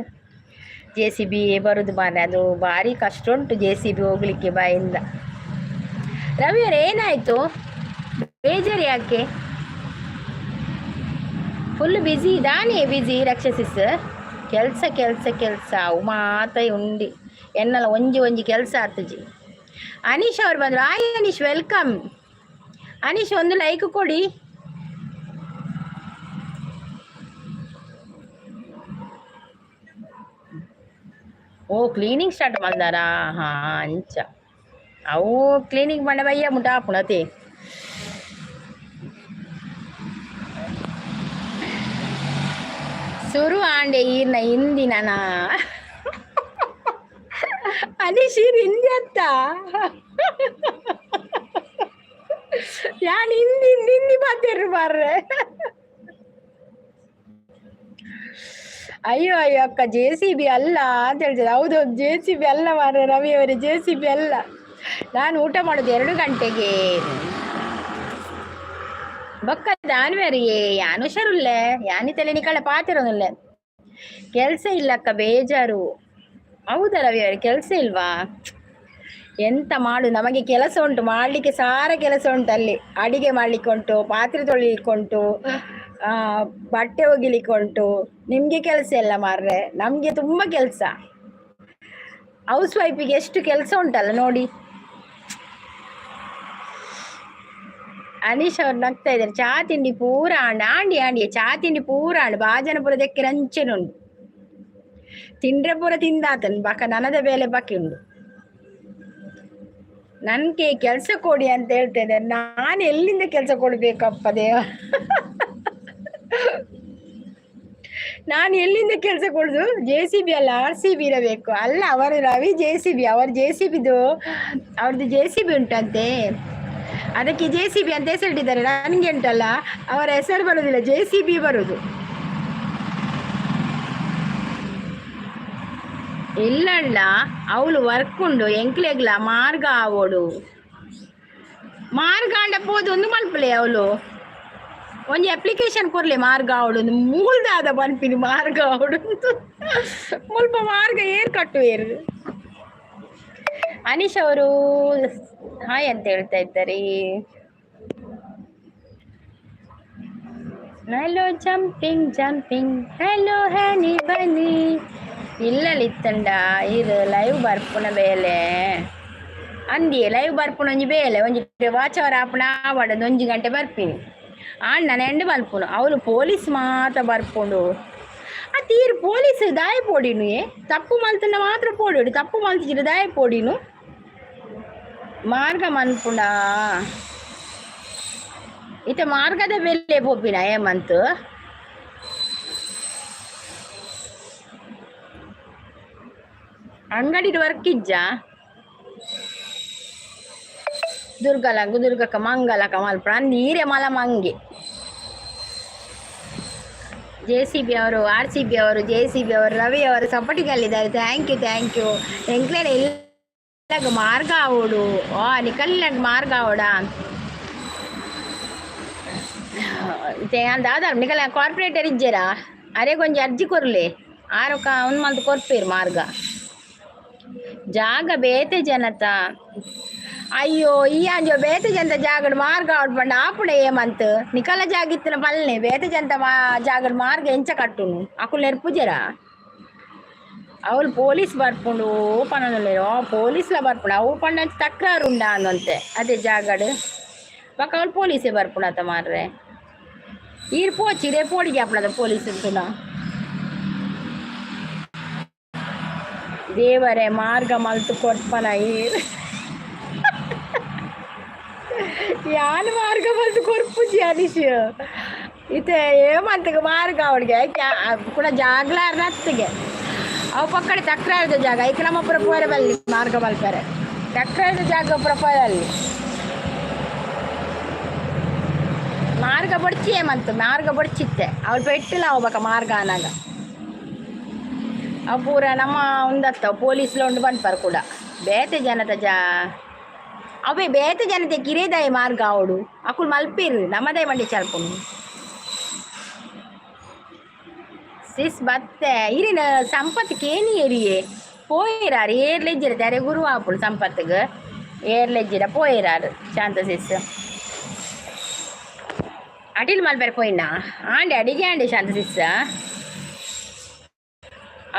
JCB ಬರುದು ಮಾರೆ, ಅದು ಭಾರಿ ಕಷ್ಟ ಉಂಟು JCB ಹೋಗ್ಲಿಕ್ಕೆ ಬಾಯಿಂದ. ರವಿಯವ್ರ ಏನಾಯ್ತು? ಬೇಜಾರು ಯಾಕೆ? ಫುಲ್ ಬ್ಯುಸಿ ಇದಾನೆ. ಬ್ಯುಸಿ ರಕ್ಷಸಿಸ್ ಕೆಲಸ ಕೆಲಸ ಕೆಲಸ ಅವು ಮಾತ ಉಂಡಿ ಎನ್ನಲ್ಲ ಒಂಜಿ ಒಂಜಿ ಕೆಲಸ ಆಗ್ತಜಿ. ಅನೀಶ್ ಅವ್ರು ಬಂದ್ರು. ಆಯ್ ಅನೀಶ್, ವೆಲ್ಕಮ್. ಅನೀಶ್ ಒಂದು ಲೈಕ್ ಕೊಡಿ. ಓ ಕ್ಲೀನಿಂಗ್ ಸ್ಟಾರ್ಟ್ ಮಾಡ್ದಾರಾ? ಹಾ ಅಂಚ ಅವು ಕ್ಲೀನಿಂಗ್ ಮಾಡ ಬಯ್ಯ ಮುಟಾ ಪುಣತೆ. ಶುರು ಆಂಡೆ ಈರ್ನ ಹಿಂದಿನ ಅನೀಶ್ ಈರ್ ಹಿಂದಿ ಅತ್ತ ಯಾನ್ ಹಿಂದಿ ಹಿಂದಿ ಮಾತೇರು ಮಾರ್ರೆ. ಅಯ್ಯೋ ಅಯ್ಯೋ ಅಕ್ಕ, JCB ಅಲ್ಲ ಅಂತ ಹೇಳ್ತದೆ. ಹೌದು, JCB ಅಲ್ಲ ಮಾರ್ರೆ ರವಿ ಅವರೇ, JCB ಅಲ್ಲ. ನಾನು ಊಟ ಮಾಡೋದು 2 ಗಂಟೆಗೆ. ಬೊಕ್ಕ ದಾನ್ವೇರಿಯೇ ಯಾನು ಹುಷಾರುಲ್ಲೆ, ಯಾನಿ ತಲೆ ನಿಕಳ ಪಾತಿರೋನುಲ್ಲೆ. ಕೆಲ್ಸ ಇಲ್ಲಕ್ಕ, ಬೇಜಾರು. ಹೌದಾ ರವಿ ಅವರೇ, ಕೆಲಸ ಇಲ್ವಾ? ಎಂತ ಮಾಡು, ನಮಗೆ ಕೆಲಸ ಉಂಟು ಮಾಡ್ಲಿಕ್ಕೆ, ಸಾರ ಕೆಲಸ ಉಂಟು. ಅಲ್ಲಿ ಅಡಿಗೆ ಮಾಡ್ಲಿಕ್ಕೆ ಉಂಟು, ಪಾತ್ರೆ ತೊಳಿಲಿಕ್ಕೆ ಉಂಟು, ಬಟ್ಟೆ ಒಗಿಲಿಕ್ಕೆ ಉಂಟು. ನಿಮ್ಗೆ ಕೆಲಸ ಇಲ್ಲ ಮಾರ್ರೆ, ನಮ್ಗೆ ತುಂಬಾ ಕೆಲಸ. ಹೌಸ್ ವೈಫಿಗೆ ಎಷ್ಟು ಕೆಲಸ ಉಂಟಲ್ಲ ನೋಡಿ. ಅನೀಶ್ ಅವ್ರು ನಗ್ತಾ ಇದ್ದಾರೆ. ಚಾ ತಿಂಡಿ ಪೂರ ಆಂಡಿ ಆಂಡಿ ಚಾ ತಿಂಡಿ ಪೂರ ಭಾಜನ ಪೂರ ದೆಕ್ಕೆ ರಂಚೆನುಂಡು. ತಿಂಡ್ರೆ ಪೂರ ತಿಂದಾತನ್ ಬಕ ನನದ ಬೇಲೆ ಬಾಕಿ ಉಂಡು. ನನ್ಗೆ ಕೆಲಸ ಕೊಡಿ ಅಂತ ಹೇಳ್ತೇನೆ. ನಾನು ಎಲ್ಲಿಂದ ಕೆಲಸ ಕೊಡ್ಬೇಕಪ್ಪ ದೇವ? ನಾನು ಎಲ್ಲಿಂದ ಕೆಲಸ ಕೊಡುದು? JCB ಅಲ್ಲ, RCB ಇರಬೇಕು. ಅಲ್ಲ, ಅವರು ರವಿ JCB, ಅವ್ರ JCBದು ಅವ್ರದ್ದು JCB ಉಂಟಂತೆ, ಅದಕ್ಕೆ JCB ಅಂತ ಹೆಸರಿಟ್ಟಿದ್ದಾರೆ. ನನಗೆ ಉಂಟಲ್ಲ, ಅವರ ಹೆಸರು ಬರುದಿಲ್ಲ, JCB ಬರುದು. ಇಲ್ಲಲ್ಲ, ಅವಳು ವರ್ಕ್ ಉಂಡು ಎಂಕ್ಲೆಗ್ಲ ಮಾರ್ಗ ಆವೋಡು ಮಾರ್ಗ ಅಂಡಪ್ಪೋದು ಒಂದು ಮಲ್ಪಲೆ. ಅವಳು ಒಂಜಿ ಅಪ್ಲಿಕೇಶನ್ ಕೊರ್ಲೆ ಮಾರ್ಗ ಆವಡು ಒಂದು ಮೂಲ್ದಾದ ಬನ್ಪಿನಿ ಮಾರ್ಗ ಆವಡು ಮುಲ್ಪ ಮಾರ್ಗ ಏರ್ ಕಟ್ಟುವೇರು. ಅನೀಶ್ ಅವರು ಹಾಯ್ ಅಂತ ಹೇಳ್ತಾ ಇದ್ದಾರೆ. ಹಲೋ ಜಂಪಿಂಗ್ ಜಂಪಿಂಗ್, ಹಲೋ ಹನಿ ಬನ್ನಿ. ಇಲ್ಲಲಿತ್ತಂಡ ಇದು ಲೈವ್ ಬರ್ಪುನ ಬೇಲೆ ಅಂದಿ ಲೈವ್ ಬರ್ಪುನ ಒಂಜಿ ಬೇಲೆ ಒಂಜಿ ವಾಚವರ ಆಪುನ ಆವಡದು 1 ಗಂಟೆ ಬರ್ಪಿನಿ. ಅಣ್ಣ ಎಂಡು ಬಲ್ಪುನು, ಅವಳು ಪೊಲೀಸ್ ಮಾತ್ರ ಬರ್ಪುಂಡು. ಆ ತೀರು ಪೊಲೀಸ್ ದಾಯ ಪೋಡಿನು, ತಪ್ಪು ಮಲ್ತನ ಮಾತ್ರ ಪೋಡಿ, ತಪ್ಪು ಮಲ್ತಿದ್ರು ದಾಯ ಪೋಡಿನು ಮಾರ್ಗ ಮನ್ಪುಂಡ. ಇತ ಮಾರ್ಗದ ಬೆಲೆ ಪೋಪಿನ ಏಮಂತ್ ಅಂಗಡಿದ ವರ್ಕ್ ಇಜ್ಜ ದುರ್ಗಕ್ಕ ಮಂಗಲಕ ಮಲ್ಪ ನೀರೆ ಮಲ ಮಂಗೆ. JCB ಅವರು, RCB ಅವರು, JCB ಅವರು, ರವಿ ಅವರು ಸಪೋರ್ಟಿಗಲ್ಲಿದ್ದಾರೆ. Thank you. ಎಂಕ್ಲೇಡ ಇಲ್ಲ ಮಾರ್ಗ ಆವೋಡು ನಿಕಲ್ಲಾಗ ಮಾರ್ಗ ಆವೋಡ ದಾದಾರ ನಿಕಲ್ ಕಾರ್ಪೊರೇಟರ್ ಇಜ್ಜೆರಾ ಅರೆ ಕೊಂಚ ಅರ್ಜಿ ಕೊರ್ಲೆ ಆರೊಕ್ಕ ಒಂದು ಮಂತ್ ಕೊರ್ಪೇರು ಮಾರ್ಗ ಜಾಗ ಬೇತೆ ಜನತ. ಅಯ್ಯೋ ಈ ಅಂಜೋ ಬೇತೆ ಜನತ ಜಾಗಡ್ ಮಾರ್ಗ ಆಡ್ಬಂಡ ಆಪುಡೆ ಏಮಂತ್ ನಿಕಲ ಜಾಗಿತ್ತಿನ ಪಲ್ಲೆ ಬೇತೆ ಜನತ ಜಾಗಡ್ ಮಾರ್ಗ ಎಂಚ ಕಟ್ಟುನು ಅಕುಲ್ ನೆರ್ಪುಜರ ಅವಳು ಪೊಲೀಸ್ ಬರ್ಪುಂಡು ಪನೊಂದುಲ್ಲೇರು ಪೊಲೀಸ್ಲ ಬರ್ಪುಂಡು ಅವು ಪಂಡ ತಕ್ರಾರು ಉಂಡ ಅನ್ನಂತೆ ಅದೇ ಜಾಗಡ್ ಪಕ್ಕ ಅವಳು ಪೊಲೀಸೇ ಬರ್ಪುಂಡತ ಮಾರ್ರೆ ಈರ್ ಪೋಚಿ ರೇ ಪೋಡಿಗೆ ಅಪ್ಪಳದ ಪೊಲೀಸ್ ಉಂಟುನ ದೇವರೇ ಮಾರ್ಗ ಮಲ್ತು ಕೊಡ್ಪನ ಈರ್ ಯಾನ್ ಮಾರ್ಗ ಮಲ್ತು ಕೊರ್ಪುಜಿ ಅನಿಶ್ ಇತ್ತೆ ಏಮಂತಗೆ ಮಾರ್ಗ ಅವಳಿಗೆ ಕೂಡ ಜಾಗ್ಲಾರ್ದ ಹತ್ತಿಗೆ ಅವು ಪಕ್ಕಡೆ ತಕ್ರಾರದ ಜಾಗ ಈಗ ನಮ್ಮ ಪುರ ಪೋರೆ ಬಲ್ಲಿ ಮಾರ್ಗ ಮಲ್ಪರೆ ತಕ್ರಾರದ ಜಾಗ ಪುರ ಪೋರಲ್ಲಿ ಮಾರ್ಗ ಬಡ್ಚಿ ಏಮಂತ ಮಾರ್ಗ ಬಡ್ಚಿತ್ತೆ ಅವಳು ಪೆಟ್ಟಿಲ್ಲ ಹೋಗ್ಬೇಕ ಮಾರ್ಗ ಅನ್ನಾಗ ಅವು ಪೂರ ನಮ್ಮ ಒಂದತ್ತ ಪೊಲೀಸ್ಲ ಉಂಡು ಬಂದ್ಪಾರ ಕೂಡ ಬೇತೆ ಜನದ ಅವೇ ಬೇತೆ ಜನತೆ ಕಿರೇದಾಯ ಮಾರ್ಗ ಅವಡು ಅಕ್ಕಳು ಮಲ್ಪಿರು ನಮ್ಮದೇ ಮಂಡಿ ಚಲ್ಪನು ಸಿಸ್ ಬತ್ತೆ ಇರಿನ ಸಂಪತ್ತು ಕೇನಿ ಎರಿಯೇ போயிறாரு ஏர்லெஜ்ஜிட தர குருவாப்புள் சம்பத்துக்கு ஏர்லெஜ்ஜிட போயிறாரு ಶಾಂತ ಸಿಸ್ ಅಟಿಲ್ ಮಲ್ಪೆರ್ ಪೋಯಿನಾ ಆಂಡೆ ಅಡಿಗೆ ಆಂಡೆ ಶಾಂತ ಸಿಸ್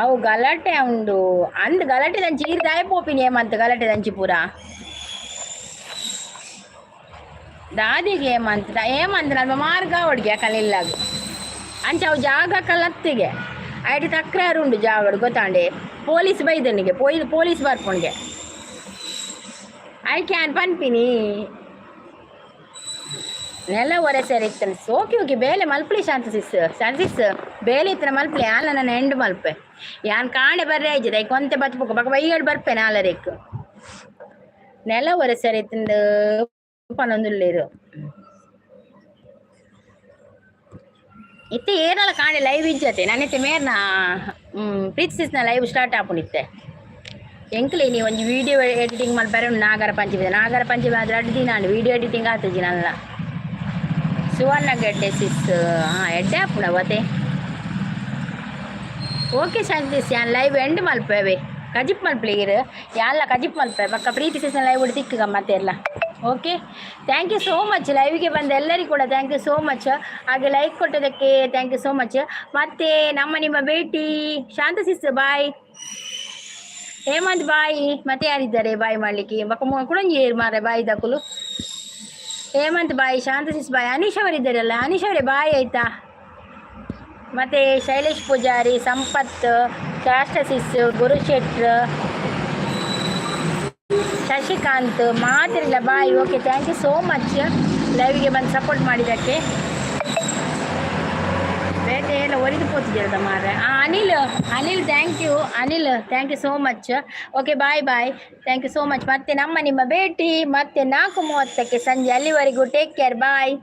ಅವು ಗಲಾಟೆ ಉಂಡು ಅಂದ್ ಗಲಾಟೆ ದಂಚಿ ಇರ್ದಾಯ ಪೋಪಿನಿ ಏಮಂತ ಗಲಾಟೆ ದಂಚಿ ಪೂರ ದಾದಿಗೆ ಏಮಂತ ನಲ್ಮ ಮಾರ್ಗ ಹೊಡ್ಗೆ ಕಲಿಲ್ಲಾಗ ಅಂಚ ಅವು ಜಾಗ ಕಲ್ಲತ್ತಿಗೆ ಐಟಿ ತಕ್ರಾರು ಉಂಡು ಜಾಗಡು ಗೊತ್ತಾಂಡೆ ಪೊಲೀಸ್ ಬೈದನಿಗೆ ಪೊಲೀಸ್ ಬರ್ಪುಣ್ಗೆ ಐ ಕ್ಯಾನ್ ಪನ್ಪಿನಿ ನೆಲ ಒರೆಸರಿ ಇತ್ತನ ಸೋಕಿ ಹೋಗಿ ಬೇಲೆ ಮಲ್ಪಲಿ ಶಾಂತ ಸಿಸ್ ಬೇಲೆ ಇತ್ತನ ಮಲ್ಪಲಿ ಆಲ ನನ್ನ ಹೆಂಡು ಮಲ್ಪೆ ಯಾನ್ ಕಾಣೆ ಬರ್ರೆ ಆಯ್ತದೆ ಕೊಂತೆ ಬತ್ಬೇಕು ಬಕ ಬೈಗಡು ಬರ್ಪೆ ನಾಲರೇಕ್ ನೆಲ ಒರೆಸರಿ ಇತ್ತಂದು ಪನೊಂದುಲ್ಲೇರು ಇತ್ತೆ ಏನೆಲ್ಲ ಕಾಣೆ ಲೈವ್ ಇಜ್ಜತೆ ನನ್ನತ್ತೆ ಮೇರ್ನ ಪ್ರೀತಿಸಿಸ್ನ ಲೈವ್ ಸ್ಟಾರ್ಟ್ ಆಪುನಿತ್ತೆ ಎಂಕ್ಲೆ ನೀವು ಒಂದು ವಿಡಿಯೋ ಎಡಿಟಿಂಗ್ ಮಲ್ಪರೆ ನಾಗರ ಪಂಚಮಿ ಆದ್ರೆ ಅಡ್ಡಿ ನಾನು ವಿಡಿಯೋ ಎಡಿಟಿಂಗ್ ಆಗ್ತದೆ ನಲ್ಲ ಸುವರ್ಣ ಗೆಡ್ಡೆ ಸಿಸ್ ಹಾಂ ಎಡ್ಡೆ ಆಪುಣ ಅವತ್ತೆ ಓಕೆ ಶಾಂತಿಸ್ ಯಾನ್ ಲೈವ್ ಎಂಡ್ ಮಲ್ಪೇವೆ ಕಜಿಪ್ ಮಲ್ಪ್ಲೀರ್ ಯಾಲ್ಲ ಕಜಿಪ್ ಮಲ್ಪೆ ಪಕ್ಕ ಪ್ರೀತಿ ಸಿಸ್ನ ಲೈವ್ ಬಿಟ್ಟು ತಿಕ್ಕ ಮತ್ತೆ ಎಲ್ಲ okay thank you so much ಲೈವ್ಗೆ ಬಂದ ಎಲ್ಲರಿಗೂ ಕೂಡ ಥ್ಯಾಂಕ್ ಯು ಸೋ ಮಚ್ ಹಾಗೆ ಲೈಕ್ ಕೊಟ್ಟೋದಕ್ಕೆ ಥ್ಯಾಂಕ್ ಯು ಸೋ ಮಚ್ ಮತ್ತೆ ನಿಮ್ಮ ಭೇಟಿ ಶಾಂತ ಸಿಸ್ ಬಾಯ್ ಹೇಮಂತ್ ಬಾಯ್ ಮತ್ತೆ ಯಾರಿದ್ದಾರೆ ಬಾಯ್ ಮಾಡಲಿಕ್ಕೆ ಬಕ್ಕ ಕುಡಂಜಿ ಮಾರೆ ಬಾಯ್ ದಕ್ಕಲು ಹೇಮಂತ್ ಬಾಯ್ ಶಾಂತ ಸಿಸ್ ಬಾಯ್ ಅನೀಶ್ ಅವರಿದ್ದಾರಲ್ಲ ಅನೀಶ್ ಅವರೇ ಬಾಯ್ ಆಯ್ತಾ ಮತ್ತೆ ಶೈಲೇಶ್ ಪೂಜಾರಿ ಸಂಪತ್ ಶಾಸ್ತ್ರ ಸಿಸ್ ಗುರುಶೆಟ್ರ್ ಶಶಿಕಾಂತ್ ಮಾತಿರಲಿಲ್ಲ bye okay thank you so much ಲೈವ್ಗೆ ಬಂದು ಸಪೋರ್ಟ್ ಮಾಡಿದ್ದಕ್ಕೆ ಬೇಟೆ ಎಲ್ಲ ಒರಿದು ಪೋತಿದ್ದೀರದ ಮಾರೆ Anil thank you so much okay bye thank you so much ಮತ್ತೆ ನಿಮ್ಮ ಭೇಟಿ ಮತ್ತೆ 4:30ಕ್ಕೆ ಸಂಜೆ ಅಲ್ಲಿವರೆಗೂ ಟೇಕ್ ಕೇರ್ ಬಾಯ್